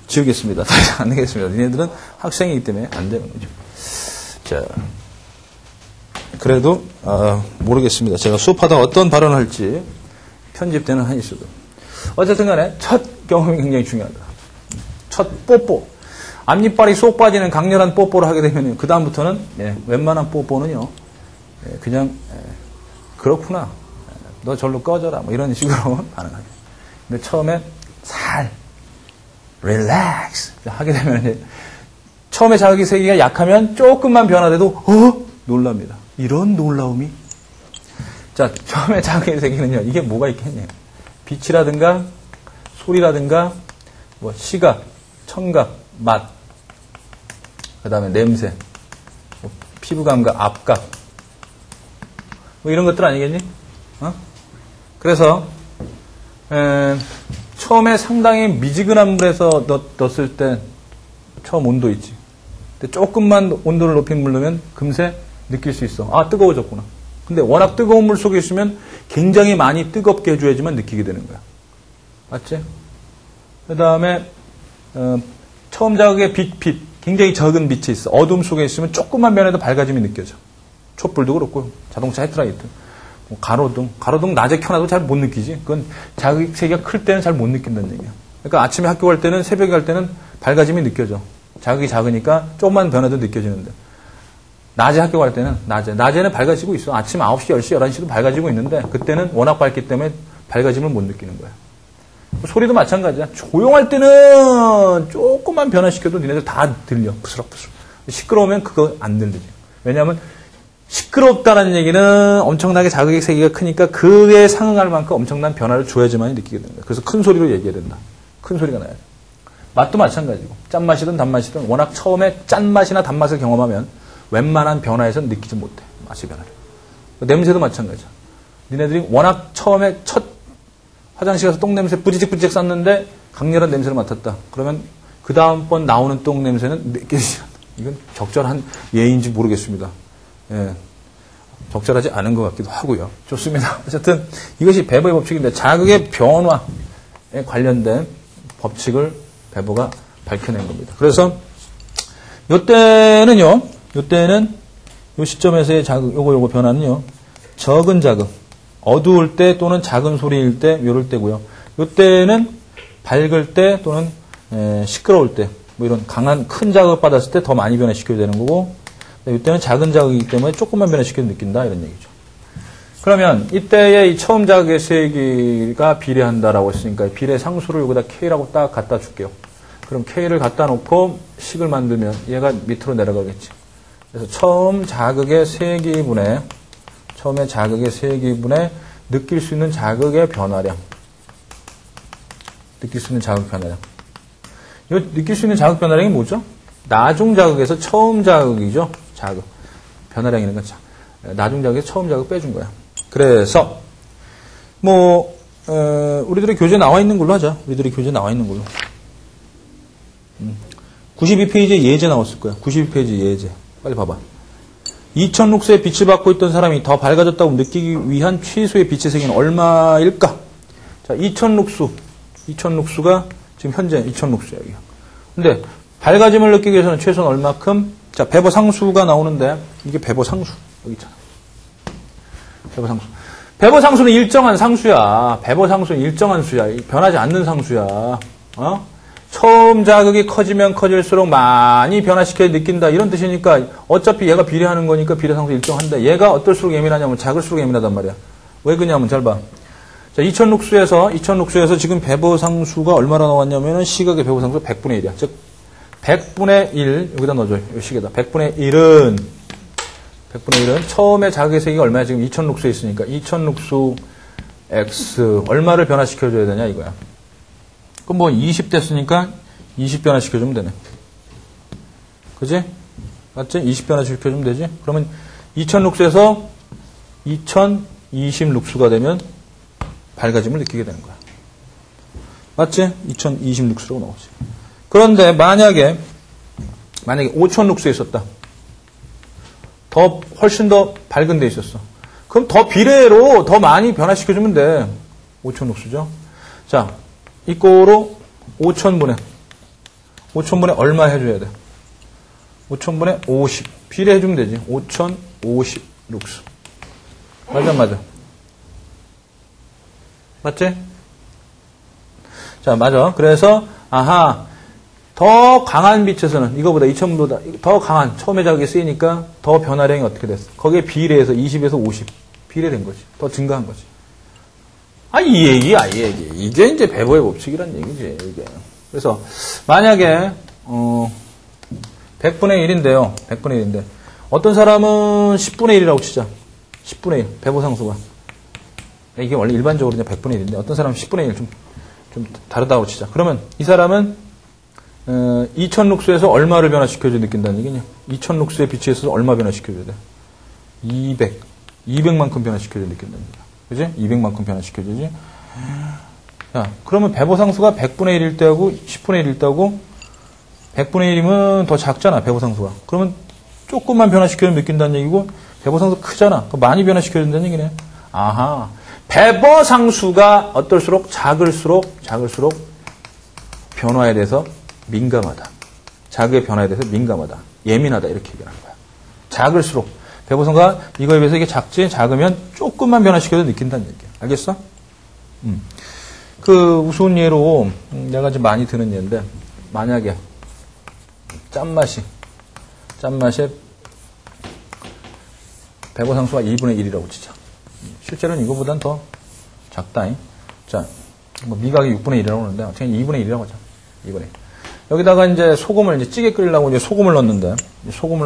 지우겠습니다. 안 되겠습니다. 니네들은 학생이기 때문에 안 되는 거죠. 자, 그래도 모르겠습니다. 제가 수업하다 어떤 발언을 할지 편집되는 한이 있어도. 어쨌든 간에 첫 경험이 굉장히 중요하다. 첫 뽀뽀. 앞니빨이 쏙 빠지는 강렬한 뽀뽀를 하게 되면 그 다음부터는 웬만한 뽀뽀는요. 그냥 그렇구나. 너 절로 꺼져라. 뭐 이런 식으로 반응하게. 근데 처음에 릴렉스 하게 되면 이제 처음에 자극의 세계가 약하면 조금만 변화돼도 놀랍니다. 이런 놀라움이. 자, 처음에 자극의 세계는요. 이게 뭐가 있겠냐. 빛이라든가 소리라든가 뭐 시각, 청각, 맛, 그 다음에 냄새, 뭐 피부감각, 압각 뭐 이런 것들 아니겠니? 그래서 처음에 상당히 미지근한 물에서 넣었을 때 처음 온도 있지. 근데 조금만 온도를 높인 물 넣으면 금세 느낄 수 있어. 아, 뜨거워졌구나. 근데 워낙 뜨거운 물 속에 있으면 굉장히 많이 뜨겁게 해줘야지만 느끼게 되는 거야. 맞지? 그 다음에 처음 자극의 빛. 굉장히 적은 빛이 있어. 어둠 속에 있으면 조금만 변해도 밝아짐이 느껴져. 촛불도 그렇고 자동차 헤드라이트. 뭐 가로등 낮에 켜놔도 잘 못 느끼지. 그건 자극 세기가 클 때는 잘 못 느낀다는 얘기야. 그러니까 아침에 학교 갈 때는 새벽에 갈 때는 밝아짐이 느껴져. 자극이 작으니까 조금만 변해도 느껴지는데. 낮에 학교 갈 때는 낮에는 밝아지고 있어. 아침 9시, 10시, 11시도 밝아지고 있는데 그때는 워낙 밝기 때문에 밝아짐을 못 느끼는 거야. 소리도 마찬가지야. 조용할 때는 조금만 변화시켜도 니네들 다 들려. 부스럭부스럭. 시끄러우면 그거 안 들리지. 왜냐하면 시끄럽다는 얘기는 엄청나게 자극의 세기가 크니까 그에 상응할 만큼 엄청난 변화를 줘야지만 느끼게 된다. 그래서 큰 소리로 얘기해야 된다. 큰 소리가 나야 돼. 맛도 마찬가지고. 짠맛이든 단맛이든 워낙 처음에 짠맛이나 단맛을 경험하면 웬만한 변화에선 느끼지 못해. 맛의 변화를. 냄새도 마찬가지야. 니네들이 워낙 처음에 첫 화장실 가서 똥냄새 뿌지직 쌌는데 강렬한 냄새를 맡았다. 그러면 그 다음번 나오는 똥냄새는 느껴지지 않는다. 이건 적절한 예인지 모르겠습니다. 예, 적절하지 않은 것 같기도 하고요. 좋습니다. 어쨌든 이것이 베버의 법칙인데 자극의 변화에 관련된 법칙을 베버가 밝혀낸 겁니다. 그래서 요때는 요 시점에서의 자극, 요거 변화는요. 적은 자극, 어두울 때 또는 작은 소리일 때 요럴 때고요. 요때는 밝을 때 또는 시끄러울 때 뭐 이런 강한 큰 자극 받았을 때 더 많이 변화시켜야 되는 거고 이때는 작은 자극이기 때문에 조금만 변화시켜도 느낀다 이런 얘기죠. 그러면 이때의 이 처음 자극의 세기가 비례한다라고 했으니까 비례 상수를 여기다 K라고 딱 갖다 줄게요. 그럼 K를 갖다 놓고 식을 만들면 얘가 밑으로 내려가겠지. 그래서 처음의 자극의 세기분에 느낄 수 있는 자극의 변화량. 느낄 수 있는 자극 변화량. 이 느낄 수 있는 자극 변화량이 뭐죠? 나중 자극에서 처음 자극이죠. 자극. 변화량이라는 건 나중 자극에서 처음 자극 빼준 거야. 그래서 우리들의 교재에 나와 있는 걸로 하자. 92페이지에 예제 나왔을 거야. 92페이지 예제. 빨리 봐봐. 2000룩스의 빛을 받고 있던 사람이 더 밝아졌다고 느끼기 위한 최소의 빛의 세기는 얼마일까? 자, 2000룩스가 지금 현재 2000룩스야. 근데 밝아짐을 느끼기 위해서는 최소는 얼마큼? 자, 베버 상수가 나오는데 이게 베버 상수. 여기 있잖아. 베버 상수는 일정한 상수야. 베버 상수는 일정한 수야. 변하지 않는 상수야. 처음 자극이 커지면 커질수록 많이 변화시켜야 느낀다. 이런 뜻이니까 어차피 얘가 비례하는 거니까 비례상수 일정한다. 얘가 어떨수록 예민하냐면 작을수록 예민하단 말이야. 왜 그러냐면 잘 봐. 자, 2000룩스에서 지금 베버 상수가 얼마나 나왔냐면은 시각의 베버 상수 100분의 1이야. 즉 100분의 1 여기다 넣어줘요. 이 식에다. 100분의 1은 100분의 1은 처음에 자극의 세기가 얼마야? 지금 2000 룩스에 있으니까 2000 룩스 x 얼마를 변화시켜줘야 되냐 이거야. 그럼 뭐 20 됐으니까 20 변화시켜주면 되네. 그지? 맞지? 20 변화시켜주면 되지? 그러면 2000 룩스에서 2020 룩스가 되면 밝아짐을 느끼게 되는 거야. 맞지? 2020 룩스로 나오지. 그런데 만약에 5000 룩스에 있었다. 훨씬 더 밝은 데 있었어. 그럼 더 비례로 더 많이 변화시켜주면 돼. 5000 룩스죠. 자, 이거로 5000분의 얼마 해줘야 돼? 5000분의 50. 비례해주면 되지. 5050 룩스. 맞아. 맞지? 자, 맞아. 그래서, 더 강한 빛에서는, 이거보다 2000보다 더 강한, 처음에 자극이 쓰이니까 더 변화량이 어떻게 됐어? 거기에 비례해서 20에서 50. 비례된 거지. 더 증가한 거지. 이 얘기. 이게 이제 배보의 법칙이란 얘기지, 이게. 그래서, 만약에, 100분의 1인데요. 100분의 1인데. 어떤 사람은 10분의 1이라고 치자. 10분의 1. 배보상수가. 이게 원래 일반적으로 100분의 1인데, 어떤 사람은 10분의 1 좀 다르다고 치자. 그러면 이 사람은, 2000 룩스에서 얼마를 변화시켜줘 느낀다는 얘기냐? 2000 룩스의 빛에 있어서 얼마 변화시켜줘야 돼? 200만큼 변화시켜줘 느낀다는 얘기야. 그지? 200만큼 변화시켜주지. 자, 그러면 배보상수가 100분의 1일 때하고 10분의 1일 때하고 100분의 1이면 더 작잖아, 배보상수가. 그러면 조금만 변화시켜서 느낀다는 얘기고 배보상수 크잖아. 많이 변화시켜준다는 얘기네. 배보상수가 어떨수록 작을수록 변화에 대해서 민감하다. 자극의 변화에 대해서 민감하다. 예민하다. 이렇게 얘기하는 거야. 작을수록. 배보상수가 이거에 비해서 이게 작으면 조금만 변화시켜도 느낀다는 얘기야. 알겠어? 그 우스운 예로 내가 좀 많이 드는 예인데 만약에 짠맛에 배보상수가 2분의 1이라고 치자. 실제로는 이거보단 더 작다. 자, 미각이 6분의 1이라고 하는데 어떻게 2분의 1이라고 하자. 2분의 1. 여기다가 이제 소금을 이제 찌개 끓이려고 이제 소금을 넣는데 10g을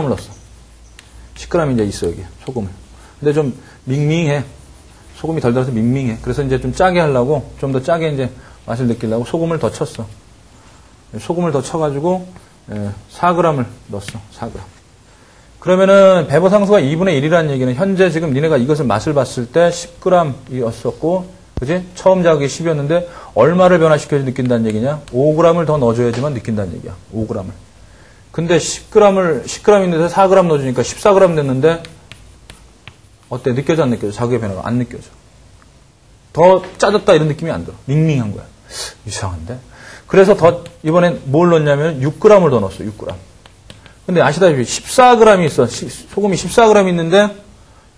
넣었어. 10g 이제 있어 여기 소금을. 근데 좀 밍밍해. 소금이 덜 들어서 밍밍해. 그래서 이제 좀 짜게 하려고 좀 더 짜게 이제 맛을 느끼려고 소금을 더 쳤어. 소금을 더 쳐가지고 4g을 넣었어. 4g. 그러면은 배보상수가 2분의 1이라는 얘기는 현재 지금 니네가 이것을 맛을 봤을 때 10g이었었고, 그지? 처음 자극이 10이었는데 얼마를 변화시켜서 느낀다는 얘기냐? 5g을 더 넣어줘야지만 느낀다는 얘기야. 5g을. 근데 10g인데 4g 넣어주니까 14g 됐는데 어때? 느껴져 안 느껴져? 자극의 변화가 안 느껴져. 더 짜졌다 이런 느낌이 안 들어. 밍밍한 거야. 이상한데? 그래서 이번엔 뭘 넣었냐면 6g을 더 넣었어. 6g. 근데 아시다시피 14g이 있어. 소금이 14g 있는데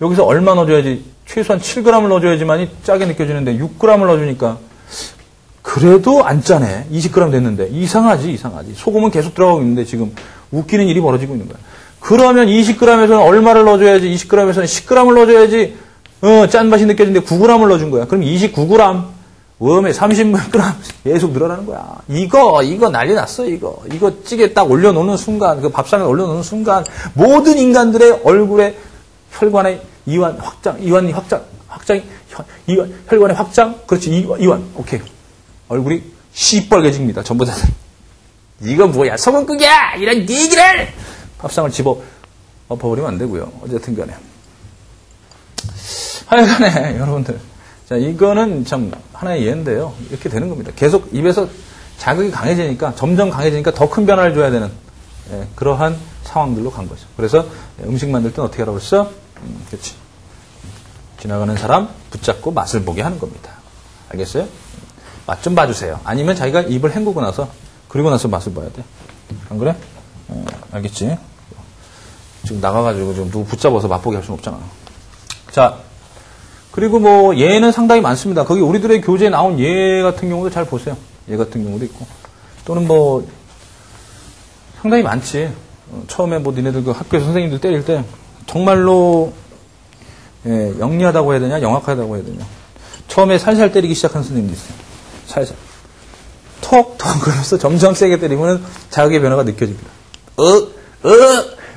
여기서 얼마 넣어줘야지? 최소한 7g을 넣어줘야지만이 짜게 느껴지는데 6g을 넣어주니까 그래도 안 짜네. 20g 됐는데. 이상하지. 소금은 계속 들어가고 있는데 지금 웃기는 일이 벌어지고 있는 거야. 그러면 20g에서는 얼마를 넣어줘야지? 20g에서는 10g을 넣어줘야지 짠맛이 느껴지는데 9g을 넣어준 거야. 그럼 29g, 웜에 30g 계속 늘어나는 거야. 이거 난리 났어, 이거 찌개 딱 올려놓는 순간, 그 밥상에 올려놓는 순간, 모든 인간들의 얼굴에 혈관의 이완 확장, 혈관의 확장, 그렇지, 이완, 오케이. 얼굴이 시뻘개집니다, 전부 다. 이거 뭐야, 소금국이야! 이런 얘기를! 밥상을 엎어버리면 안 되고요. 어쨌든 간에. 하여간에, 여러분들. 자, 이거는 참 하나의 예인데요. 이렇게 되는 겁니다. 계속 입에서 자극이 강해지니까, 점점 강해지니까 더 큰 변화를 줘야 되는, 그러한 상황들로 간 거죠. 그래서 음식 만들 때는 어떻게 하라고 했어? 그렇지. 지나가는 사람 붙잡고 맛을 보게 하는 겁니다. 알겠어요? 맛 좀 봐주세요. 아니면 자기가 입을 헹구고 나서, 그리고 나서 맛을 봐야 돼. 안 그래? 알겠지? 지금 나가가지고 좀 누구 붙잡아서 맛보게 할 수는 없잖아. 자, 그리고 뭐 예는 상당히 많습니다. 거기 우리들의 교재에 나온 예 같은 경우도 잘 보세요. 예 같은 경우도 있고. 또는 뭐 상당히 많지. 처음에 뭐 니네들 그 학교에서 선생님들 때릴 때 정말로 영리하다고 해야 되냐, 영악하다고 해야 되냐. 처음에 살살 때리기 시작한 선생님도 있어요. 살살. 톡 그러면서 점점 세게 때리면 자극의 변화가 느껴집니다.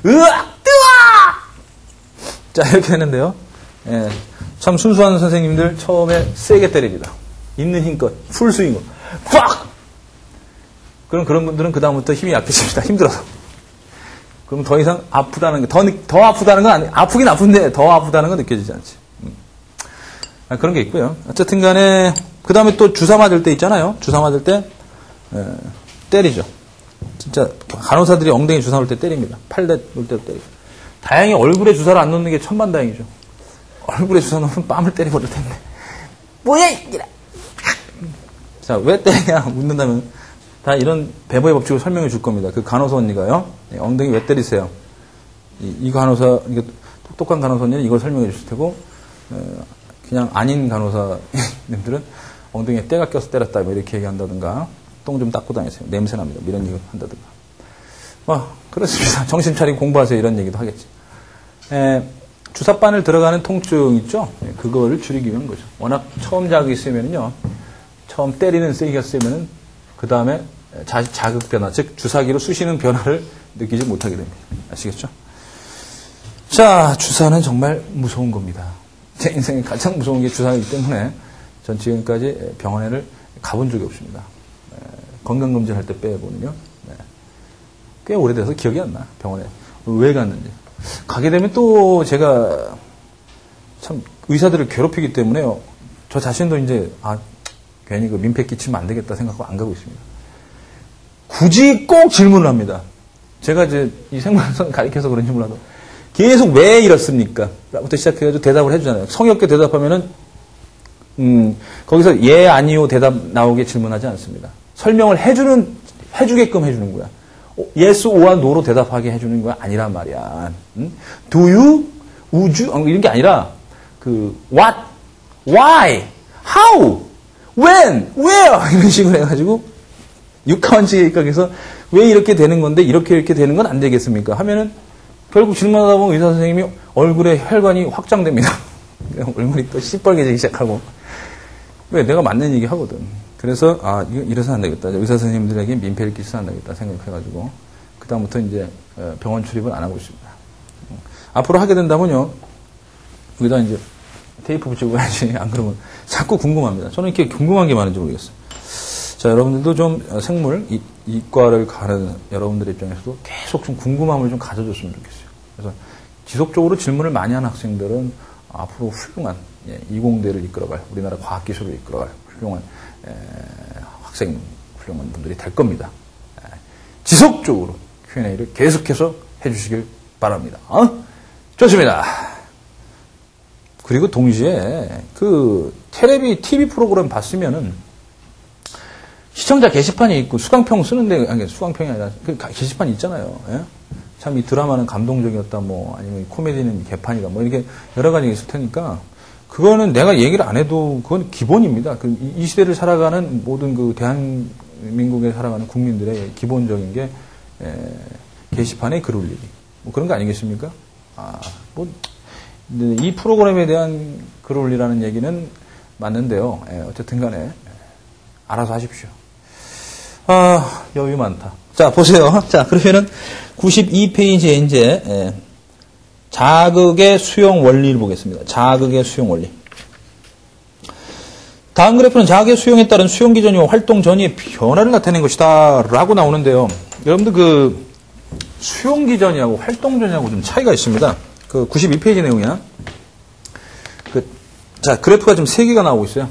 으악! 뜨아! 자, 이렇게 되는데요. 예, 참 순수한 선생님들 처음에 세게 때립니다. 있는 힘껏, 풀스윙으로. 팍! 그럼 그런 분들은 그다음부터 힘이 약해집니다. 힘들어서. 그럼 더 이상 아프다는 게, 더 아프다는 건 아니, 아프긴 아픈데 더 아프다는 건 느껴지지 않지. 그런 게 있고요. 어쨌든 간에, 그 다음에 또 주사 맞을 때 있잖아요. 주사 맞을 때, 때리죠. 진짜 간호사들이 엉덩이 주사 놓을 때 때립니다. 팔대 놓을 때 때리고. 다행히 얼굴에 주사를 안 놓는 게 천만다행이죠. 얼굴에 주사 놓으면 뺨을 때려버릴 텐데. 뭐야, 이게! 자, 왜 때리냐, 묻는다면, 다 이런 배부의 법칙을 설명해 줄 겁니다. 그 간호사 언니가요, 엉덩이 왜 때리세요? 이 간호사, 이게 똑똑한 간호사 언니는 이걸 설명해 주실 테고, 그냥 아닌 간호사님들은 엉덩이에 때가 껴서 때렸다, 뭐 이렇게 얘기한다든가, 똥 좀 닦고 다니세요. 냄새 납니다. 뭐 이런 얘기 한다든가. 그렇습니다. 정신 차리고 공부하세요. 이런 얘기도 하겠지. 주사바늘 들어가는 통증 있죠? 그거를 줄이기 위한 거죠. 워낙 처음 자극이 세면은요, 처음 때리는 세기가 세면은, 그 다음에 자극 변화, 즉, 주사기로 쑤시는 변화를 느끼지 못하게 됩니다. 아시겠죠? 자, 주사는 정말 무서운 겁니다. 제 인생에 가장 무서운 게 주사이기 때문에 전 지금까지 병원에를 가본 적이 없습니다. 건강검진할 때 빼보면요. 꽤 오래돼서 기억이 안 나, 병원에. 왜 갔는지. 가게 되면 또 제가 참 의사들을 괴롭히기 때문에요. 저 자신도 이제, 괜히 그 민폐 끼치면 안 되겠다 생각하고 안 가고 있습니다. 굳이 꼭 질문을 합니다. 제가 이제 이 생물학을 가르쳐서 그런지 몰라도 계속 왜 이렇습니까? 라부터 시작해가지고 대답을 해주잖아요. 성의 없게 대답하면은, 거기서 예, 아니요 대답 나오게 질문하지 않습니다. 설명을 해주게끔 해주는 거야. yes, or와 no로 대답하게 해주는 거야. 아니란 말이야. do you, would you, 이런 게 아니라, what, why, how, when, where, 이런 식으로 해가지고, 육하원칙에서 왜 이렇게 되는 건데, 이렇게 되는 건 안 되겠습니까? 하면은, 결국 질문하다 보면 의사 선생님이 얼굴에 혈관이 확장됩니다. 얼굴이 또 시뻘개지기 시작하고. 왜? 내가 맞는 얘기 하거든. 그래서, 이래서 안 되겠다. 의사 선생님들에게 민폐를 끼쳐서 안 되겠다 생각해가지고, 그다음부터 이제 병원 출입을 안 하고 있습니다. 앞으로 하게 된다면요, 여기다 이제 테이프 붙이고 해야지. 안 그러면 자꾸 궁금합니다. 저는 이렇게 궁금한 게 많은지 모르겠어요. 자, 여러분들도 좀 생물, 이과를 가는 여러분들 입장에서도 계속 좀 궁금함을 좀 가져줬으면 좋겠어요. 그래서 지속적으로 질문을 많이 하는 학생들은 앞으로 훌륭한 이공대를 이끌어갈, 우리나라 과학기술을 이끌어갈 훌륭한 학생, 훌륭한 분들이 될 겁니다. 지속적으로 Q&A를 계속해서 해주시길 바랍니다. 좋습니다. 그리고 동시에 TV 프로그램 봤으면은 시청자 게시판이 있고 수강평 쓰는데, 아니, 수강평이 아니라 게시판이 있잖아요. 예? 참 이 드라마는 감동적이었다, 아니면 코미디는 개판이다, 이렇게 여러 가지 있을 테니까, 그거는 내가 얘기를 안 해도 그건 기본입니다. 이 시대를 살아가는 모든 대한민국에 살아가는 국민들의 기본적인 게, 게시판에 글 올리기. 그런 거 아니겠습니까? 이 프로그램에 대한 글 올리라는 얘기는 맞는데요. 어쨌든 간에, 알아서 하십시오. 여유 많다. 자, 보세요. 자, 그러면은 92페이지에 이제, 자극의 수용 원리를 보겠습니다. 자극의 수용 원리. 다음 그래프는 자극의 수용에 따른 수용 기전이와 활동 전이의 변화를 나타낸 것이다. 라고 나오는데요. 여러분들 수용 기전이하고 활동 전이하고 좀 차이가 있습니다. 92페이지 내용이야. 자, 그래프가 지금 3개가 나오고 있어요.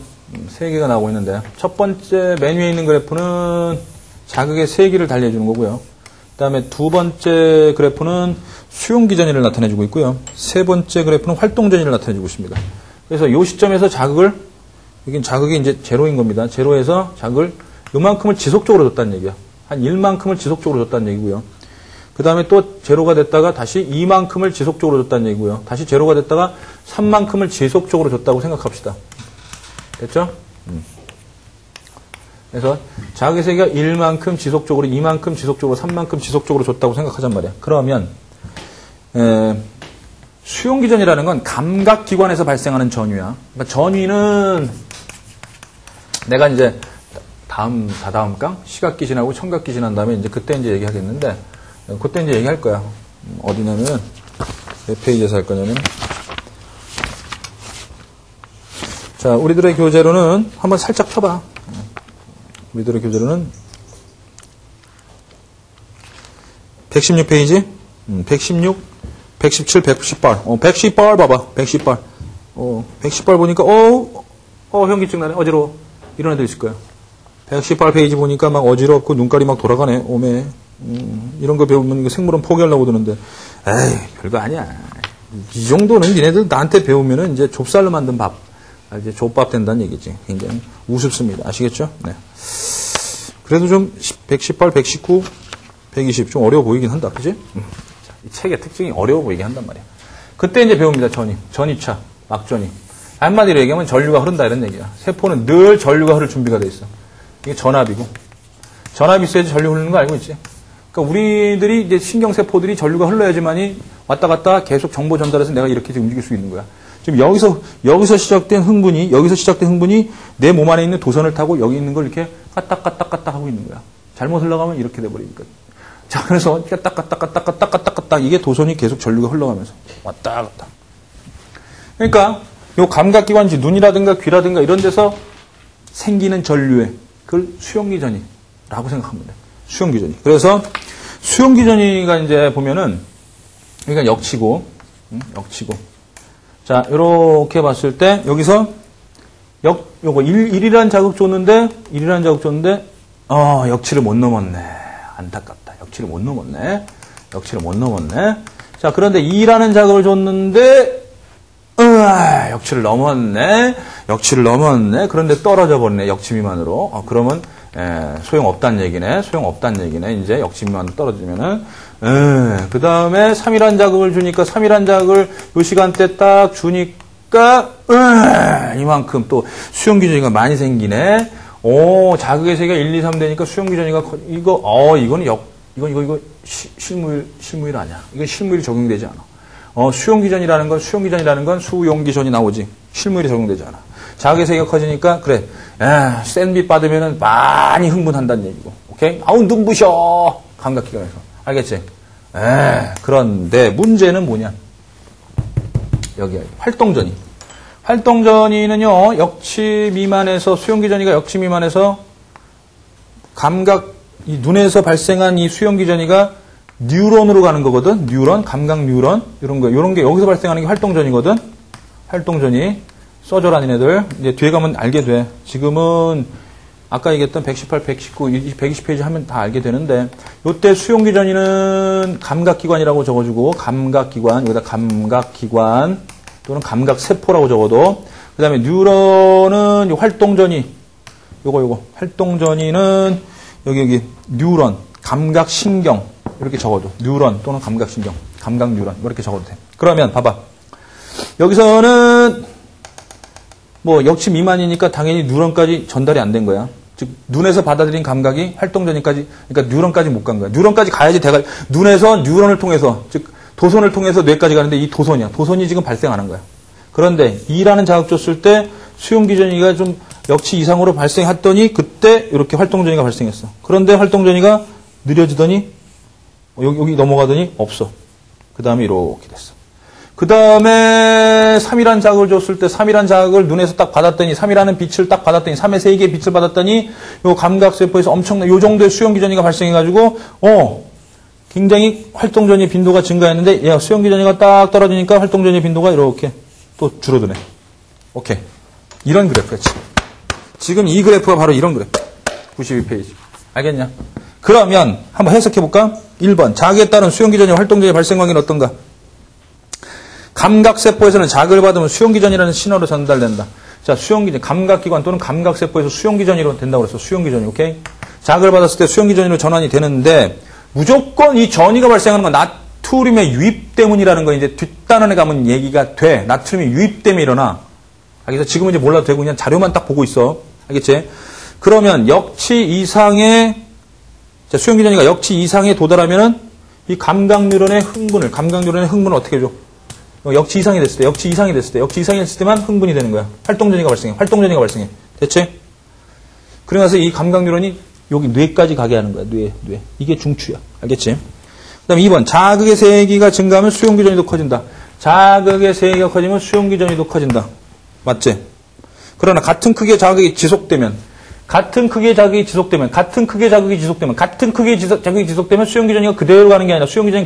3개가 나오고 있는데, 첫 번째 맨 위에 있는 그래프는 자극의 세기를 달리해주는 거고요. 그 다음에 두 번째 그래프는 수용 기전이를 나타내주고 있고요. 세 번째 그래프는 활동 전이를 나타내주고 있습니다. 그래서 이 시점에서 여긴 자극이 이제 제로인 겁니다. 제로에서 자극을 요만큼을 지속적으로 줬다는 얘기야. 한 1만큼을 지속적으로 줬다는 얘기고요. 그 다음에 또 제로가 됐다가 다시 2만큼을 지속적으로 줬다는 얘기고요. 다시 제로가 됐다가 3만큼을 지속적으로 줬다고 생각합시다. 됐죠? 그래서 자극의 세기가 1만큼 지속적으로, 2만큼 지속적으로, 3만큼 지속적으로 줬다고 생각하잔 말이야. 그러면 수용기전이라는 건 감각기관에서 발생하는 전위야. 그러니까 전위는 내가 이제 다다음 강 시각기 지나고 청각기 지난 다음에 이제 그때 이제 얘기하겠는데, 그때 이제 얘기할 거야. 어디냐면, 몇 페이지에서 할 거냐면, 자, 우리들의 교재로는 한번 살짝 펴봐. 우리들의 교재로는 116페이지, 116, 117, 118. 118 봐봐. 118. 118 보니까, 현기증 나네. 어지러워. 이런 애들 있을 거야. 118페이지 보니까 막 어지럽고 눈깔이 막 돌아가네. 오메. 이런 거 배우면 이거 생물은 포기하려고 드는데, 에이, 별거 아니야. 이 정도는 니네들 나한테 배우면은 이제 좁쌀로 만든 밥. 이제 족밥 된다는 얘기지. 굉장히 우습습니다. 아시겠죠? 네. 그래도 좀 118, 119, 120 좀 어려워 보이긴 한다. 그지? 이 책의 특징이 어려워 보이긴 한단 말이야. 그때 이제 배웁니다. 전이차, 막전이. 한마디로 얘기하면 전류가 흐른다 이런 얘기야. 세포는 늘 전류가 흐를 준비가 돼 있어. 이게 전압이고. 전압이 있어야지 전류 흐르는 거 알고 있지? 그러니까 우리들이 이제 신경세포들이 전류가 흘러야지만이 왔다 갔다 계속 정보 전달해서 내가 이렇게 움직일 수 있는 거야. 지금 여기서 시작된 흥분이 내 몸 안에 있는 도선을 타고 여기 있는 걸 이렇게 까딱까딱까딱 하고 있는 거야. 잘못 흘러가면 이렇게 돼버리니까. 자, 그래서 까딱까딱까딱까딱까딱 이게 도선이 계속 전류가 흘러가면서 왔다 갔다. 그러니까 요 감각기관지 눈이라든가 귀라든가 이런 데서 생기는 전류에 그걸 수용기전이라고 생각하면 돼. 수용기전이. 그래서 수용기전이가 이제 보면은 그러니까 역치고. 자, 요렇게 봤을 때 여기서 요거 1이라는 자극 줬는데 역치를 못 넘었네. 안타깝다. 역치를 못 넘었네. 자, 그런데 2라는 자극을 줬는데 역치를 넘었네. 그런데 떨어져 버리네. 역치 미만으로. 그러면 소용없다는 얘기네. 이제 역치 미만으로 떨어지면은. 그 다음에 3이라는 자극을 주니까 3이라는 자극을 요 시간대 딱 주니까 이만큼 또 수용기전이가 많이 생기네. 자극의 세계가 1, 2, 3 되니까 수용기전이가 이거는 이거 실무일 아니야. 이건 실무일이 적용되지 않아. 수용기전이라는 건 수용기전이 나오지. 실무일이 적용되지 않아. 자극의 세계가 커지니까 그래. 센 빛 받으면은 많이 흥분한다는 얘기고. 오케이? 눈부셔. 감각기관에서. 알겠지? 그런데 문제는 뭐냐? 여기야. 활동전이는요, 역치 미만에서, 수용기전이가 역치 미만에서 이 눈에서 발생한 이 수용기전이가 뉴런으로 가는 거거든? 감각 뉴런. 요런 게 여기서 발생하는 게 활동전이거든? 활동전이. 써줘라, 니네들. 이제 뒤에 가면 알게 돼. 지금은 아까 얘기했던 118, 119, 120페이지 하면 다 알게 되는데, 요때 수용기전이는 감각기관이라고 적어주고, 여기다 감각기관 또는 감각세포라고 적어도, 그 다음에 뉴런은 활동전이, 활동전이는 여기 뉴런, 감각신경, 이렇게 적어도, 뉴런 또는 감각신경, 감각뉴런, 이렇게 적어도 돼. 그러면 봐봐. 여기서는 역치 미만이니까 당연히 뉴런까지 전달이 안 된 거야. 즉 눈에서 받아들인 감각이 활동전이까지, 그러니까 뉴런까지 못 간 거야. 뉴런까지 가야지 눈에서 뉴런을 통해서, 즉 도선을 통해서 뇌까지 가는데 이 도선이야. 도선이 지금 발생하는 거야. 그런데 2라는 자극 줬을 때 수용기전이가 좀 역치 이상으로 발생했더니 그때 이렇게 활동전이가 발생했어. 그런데 활동전이가 느려지더니 여기 넘어가더니 없어. 그 다음에 이렇게 됐어. 그 다음에 3이라는 자극을 줬을 때 3이라는 자극을 눈에서 딱 받았더니 3이라는 빛을 딱 받았더니 3의 세개의 빛을 받았더니 요 감각세포에서 엄청난 요 정도의 수용기전이가 발생해가지고 굉장히 활동전이 빈도가 증가했는데 수용기전이가 딱 떨어지니까 활동전의 빈도가 이렇게 또 줄어드네. 오케이. 이런 그래프였지. 지금 이 그래프가 바로 이런 그래프. 92페이지. 알겠냐? 그러면 한번 해석해볼까? 1번. 자극에 따른 수용기전의 활동전의 발생 관계는 어떤가? 감각세포에서는 자극을 받으면 수용기전이라는 신호로 전달된다. 자, 수용기전, 감각기관 또는 감각세포에서 수용기전으로 된다고 그랬어. 수용기전이, 오케이? 자극을 받았을 때 수용기전으로 전환이 되는데, 무조건 이 전이가 발생하는 건 나트륨의 유입 때문이라는 거 이제 뒷단원에 가면 얘기가 돼. 나트륨이 유입 때문에 일어나. 알겠어? 지금은 이제 몰라도 되고 그냥 자료만 딱 보고 있어. 알겠지? 그러면 역치 이상의, 자, 수용기전이가 역치 이상에 도달하면은 이 감각뉴런의 흥분을 어떻게 해줘? 역치 이상이 됐을 때만 흥분이 되는 거야. 활동전이가 발생해. 됐지? 그러고 나서 이 감각뉴런이 여기 뇌까지 가게 하는 거야. 뇌. 이게 중추야. 알겠지? 그 다음에 2번. 자극의 세기가 증가하면 수용기 전위도 커진다. 자극의 세기가 커지면 수용기 전위도 커진다. 맞지? 그러나 같은 크기의 자극이 지속되면 수용기 전위가 그대로 가는 게 아니라 수용기 전위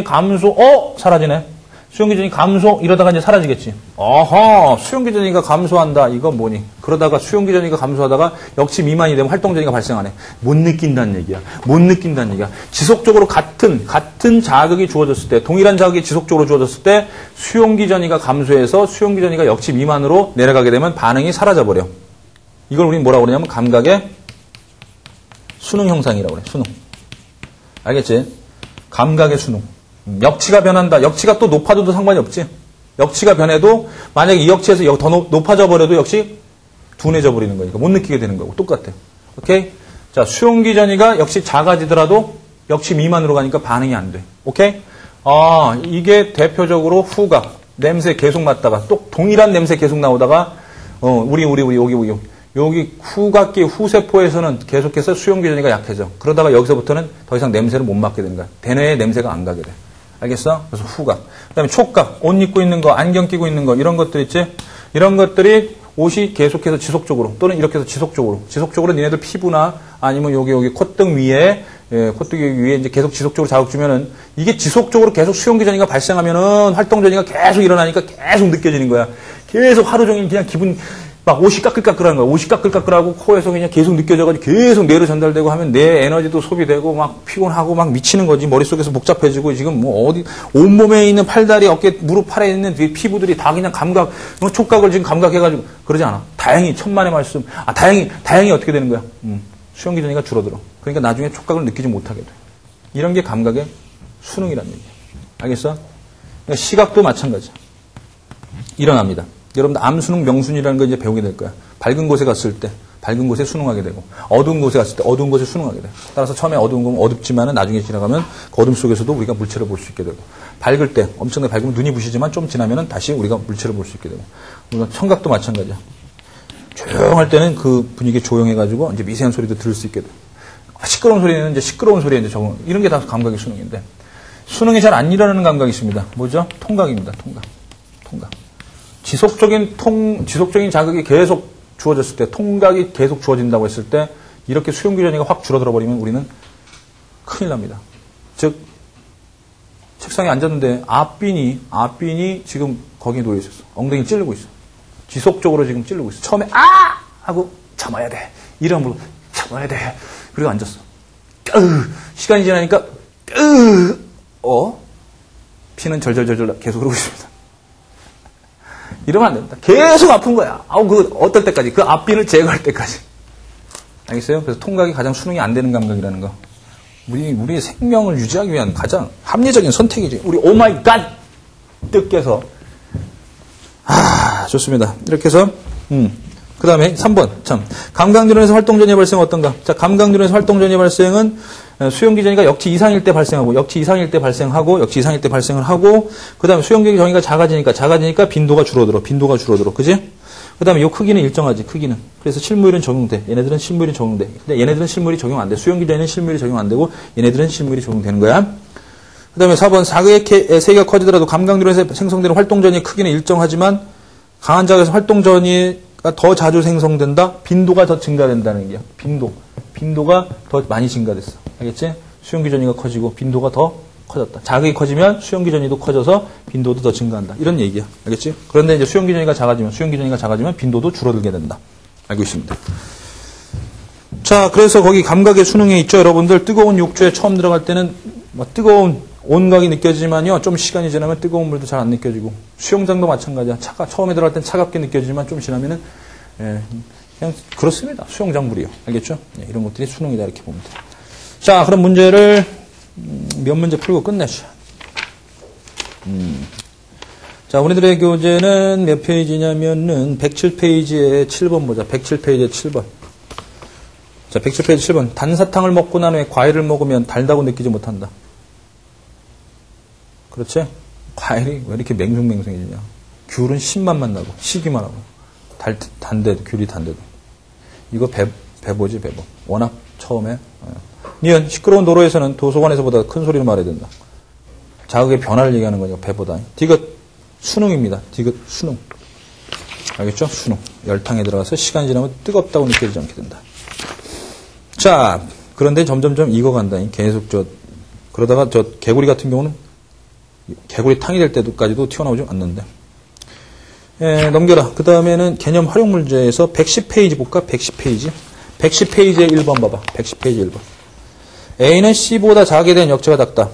감소, 사라지네. 수용기 전위 감소, 이러다가 이제 사라지겠지. 어허, 수용기 전위가 감소한다. 이건 뭐니? 그러다가 수용기 전위가 감소하다가 역치 미만이 되면 활동 전위가 발생하네. 못 느낀다는 얘기야. 지속적으로 같은 자극이 주어졌을 때, 동일한 자극이 지속적으로 주어졌을 때, 수용기 전위가 감소해서 수용기 전위가 역치 미만으로 내려가게 되면 반응이 사라져버려. 이걸 우리는 뭐라고 그러냐면 감각의 수능 형상이라고 그래. 수능. 알겠지? 감각의 수능. 역치가 변한다. 역치가 또 높아져도 상관이 없지. 역치가 변해도 만약에 이 역치에서 더 높아져 버려도 역시 둔해져 버리는 거니까 못 느끼게 되는 거고 똑같아. 오케이? 자, 수용기 전위가 역시 작아지더라도 역치 미만으로 가니까 반응이 안 돼. 오케이? 이게 대표적으로 후각. 냄새 계속 맡다가 또 동일한 냄새 계속 나오다가 여기 후각기 후세포에서는 계속해서 수용기 전위가 약해져. 그러다가 여기서부터는 더 이상 냄새를 못 맡게 되는 거야. 대뇌에 냄새가 안 가게 돼. 알겠어? 그래서 후각. 그 다음에 촉각. 옷 입고 있는 거, 안경 끼고 있는 거, 이런 것들 있지? 이런 것들이 옷이 계속해서 지속적으로, 또는 이렇게 해서 지속적으로 니네들 피부나 아니면 여기 콧등 위에, 콧등 위에 이제 계속 지속적으로 자극 주면은 이게 지속적으로 계속 수용기 전위가 발생하면은 활동 전위가 계속 일어나니까 계속 느껴지는 거야. 계속 하루 종일 그냥 기분, 막 옷이 까끌까끌하는 거야. 옷이 까끌까끌하고 코에서 그냥 계속 느껴져가지고 계속 뇌로 전달되고 하면 내 에너지도 소비되고 막 피곤하고 막 미치는 거지. 머릿속에서 복잡해지고 지금 뭐 온몸에 있는 팔다리, 어깨, 무릎, 팔에 있는 피부들이 다 그냥 촉각을 지금 감각해가지고 그러지 않아. 다행히 천만의 말씀. 다행히 어떻게 되는 거야? 수용기 전위가 줄어들어. 그러니까 나중에 촉각을 느끼지 못하게 돼. 이런 게 감각의 수능이라는 얘기야. 알겠어? 그러니까 시각도 마찬가지야. 일어납니다. 여러분들 암수능, 명순이라는 거 이제 배우게 될 거야. 밝은 곳에 갔을 때 밝은 곳에 수능하게 되고 어두운 곳에 갔을 때 어두운 곳에 수능하게 돼. 따라서 처음에 어두운 건 어둡지만은 나중에 지나가면 그 어둠 속에서도 우리가 물체를 볼 수 있게 되고 밝을 때 엄청나게 밝으면 눈이 부시지만 좀 지나면은 다시 우리가 물체를 볼 수 있게 되고 우리가 청각도 마찬가지야. 조용할 때는 그 분위기 조용해가지고 이제 미세한 소리도 들을 수 있게 돼. 시끄러운 소리는 이제 시끄러운 소리에 이제 적응. 이런 게 다 감각의 수능인데 수능이 잘 안 일어나는 감각이 있습니다. 뭐죠? 통각입니다. 통각. 지속적인 자극이 계속 주어졌을 때, 통각이 계속 주어진다고 했을 때, 이렇게 수용기 전위가 확 줄어들어 버리면 우리는 큰일 납니다. 즉, 책상에 앉았는데 앞빈이 지금 거기에 놓여 있었어. 엉덩이 찌르고 있어. 지속적으로 지금 찌르고 있어. 처음에 하고 참아야 돼. 이러므로 참아야 돼. 그리고 앉았어. 시간이 지나니까 피는 절절절절 계속 흐르고 있습니다. 이러면 안 됩니다. 계속 아픈 거야. 어떨 때까지? 그 앞빈을 제거할 때까지. 알겠어요? 그래서 통각이 가장 수능이 안 되는 감각이라는 거. 우리의 생명을 유지하기 위한 가장 합리적인 선택이지. 우리 오마이갓! 뜻께서. 좋습니다. 이렇게 해서, 그 다음에 3번. 감각뉴런에서 활동전이 발생 어떤가? 자, 감각뉴런에서 활동전이 발생은 수용기 전위가 역치 이상일 때 발생하고, 역치 이상일 때 발생을 하고, 그 다음에 수용기 전위가 작아지니까 빈도가 줄어들어. 그지? 그 다음에 요 크기는 일정하지, 크기는. 그래서 실무율은 적용돼. 얘네들은 실무율이 적용돼. 근데 얘네들은 실무율이 적용 안 돼. 수용기 전위는 실무율이 적용 안 되고, 얘네들은 실무율이 적용되는 거야. 그 다음에 4번. 자극의 세기가 커지더라도 감각뉴런에서 생성되는 활동전이의 크기는 일정하지만, 강한 자극에서 활동전이가 더 자주 생성된다? 빈도가 더 증가된다는 얘기야. 빈도가 더 많이 증가됐어. 알겠지? 수용기 전위가 커지고 빈도가 더 커졌다. 자극이 커지면 수용기 전위도 커져서 빈도도 더 증가한다. 이런 얘기야. 알겠지? 그런데 이제 수용기 전위가 작아지면 빈도도 줄어들게 된다. 알고 있습니다. 자, 그래서 거기 감각의 수능에 있죠. 여러분들 뜨거운 욕조에 처음 들어갈 때는 뜨거운 온각이 느껴지지만요. 좀 시간이 지나면 뜨거운 물도 잘 안 느껴지고 수영장도 마찬가지야. 처음에 들어갈 땐 차갑게 느껴지지만 좀 지나면은 그냥 그렇습니다. 수영장 물이요. 알겠죠? 이런 것들이 수능이다 이렇게 보면 돼요. 자, 그럼 문제를 몇 문제 풀고 끝내죠. 자, 우리들의 교재는 몇 페이지냐면은 107페이지에 7번 보자. 107페이지에 7번. 자, 107페이지 7번. 단사탕을 먹고 난 후에 과일을 먹으면 달다고 느끼지 못한다. 그렇지? 과일이 왜 이렇게 맹숭맹숭해지냐. 귤은 신맛만 나고 시기만 하고 단데도 귤이 단데도. 이거 배보지 배보. 워낙 처음에 니은 시끄러운 도로에서는 도서관에서보다 큰 소리로 말해야 된다. 자극의 변화를 얘기하는 거니까 배보다. 디귿 수능입니다. 디귿 수능. 알겠죠? 수능. 열탕에 들어가서 시간이 지나면 뜨겁다고 느껴지지 않게 된다. 자, 그런데 점점점 익어간다. 계속 그러다가 개구리 같은 경우는 개구리 탕이 될 때까지도 튀어나오지 않는데. 넘겨라. 그 다음에는 개념 활용 문제에서 110페이지 볼까? 110페이지. 110페이지에 1번 봐봐. 110페이지 1번. A는 C보다 작게 된 역체가 작다.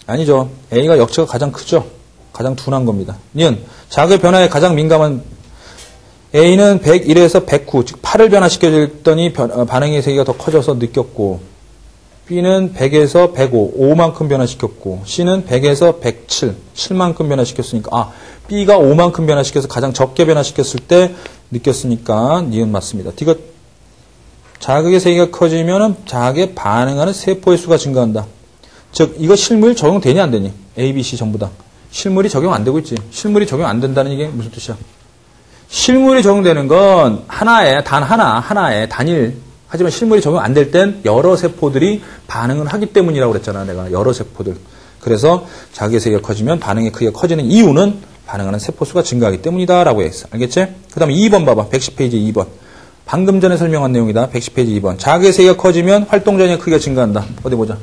아니죠. A가 역체가 가장 크죠. 가장 둔한 겁니다. 니은 자극의 변화에 가장 민감한 A는 101에서 109, 즉 8을 변화시켜줬더니 반응의 세기가 더 커져서 느꼈고, B는 100에서 105, 5만큼 변화시켰고, C는 100에서 107, 7만큼 변화시켰으니까, B가 5만큼 변화시켜서 가장 적게 변화시켰을 때 느꼈으니까 니은 맞습니다. 디귿 자극의 세기가 커지면 자극에 반응하는 세포의 수가 증가한다. 즉 이거 실물 적용되니 안 되니? A, B, C 전부 다. 실물이 적용 안 되고 있지. 실물이 적용 안 된다는 이게 무슨 뜻이야? 실물이 적용되는 건 하나에, 하나에 단일. 하지만 실물이 적용 안 될 땐 여러 세포들이 반응을 하기 때문이라고 그랬잖아. 내가 여러 세포들. 그래서 자극의 세기가 커지면 반응의 크기가 커지는 이유는 반응하는 세포 수가 증가하기 때문이다 라고 했어. 알겠지? 그 다음에 2번 봐봐. 110페이지 2번. 방금 전에 설명한 내용이다. 110페이지 2번. 자극의 세기가 커지면 활동전의 크기가 증가한다. 어디 보자.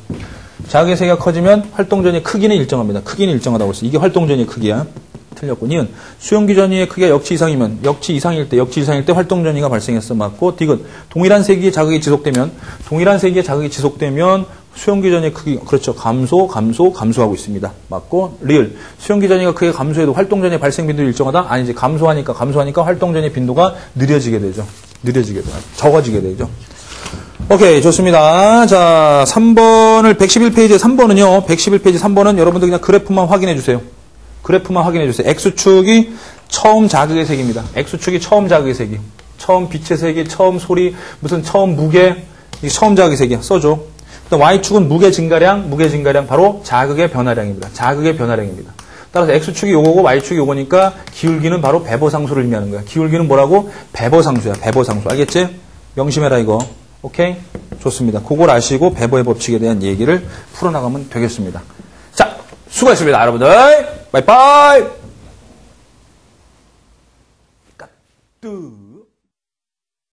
자극의 세기가 커지면 활동전의 크기는 일정합니다. 크기는 일정하다고 했어. 이게 활동전의 크기야. 틀렸고. 니은 수용기 전위의 크기가 역치 이상이면 역치 이상일 때 활동전위가 발생했어. 맞고. 디귿 동일한 세기의 자극이 지속되면 수용기 전위의 크기 그렇죠. 감소하고 있습니다. 맞고. 리을 수용기 전위가 크게 감소해도 활동전의 발생 빈도 일정하다. 아니지. 감소하니까 활동전의 빈도가 느려지게 되죠. 적어지게 되죠. 오케이, 좋습니다. 자, 3번을 111페이지에 3번은요. 111페이지 3번은 여러분들 그냥 그래프만 확인해 주세요. X축이 처음 자극의 세기입니다. X축이 처음 자극의 세기. 처음 빛의 세기, 처음 소리, 처음 무게, 이게 처음 자극의 세기야. 써줘. 그다음 Y축은 무게 증가량 바로 자극의 변화량입니다. 따라서 X축이 요거고 Y축이 요거니까 기울기는 바로 배보상수를 의미하는 거야. 기울기는 뭐라고? 배보상수야. 알겠지? 명심해라 이거. 오케이? 좋습니다. 그걸 아시고 배보의 법칙에 대한 얘기를 풀어나가면 되겠습니다. 자, 수고했습니다, 여러분들. 바이바이!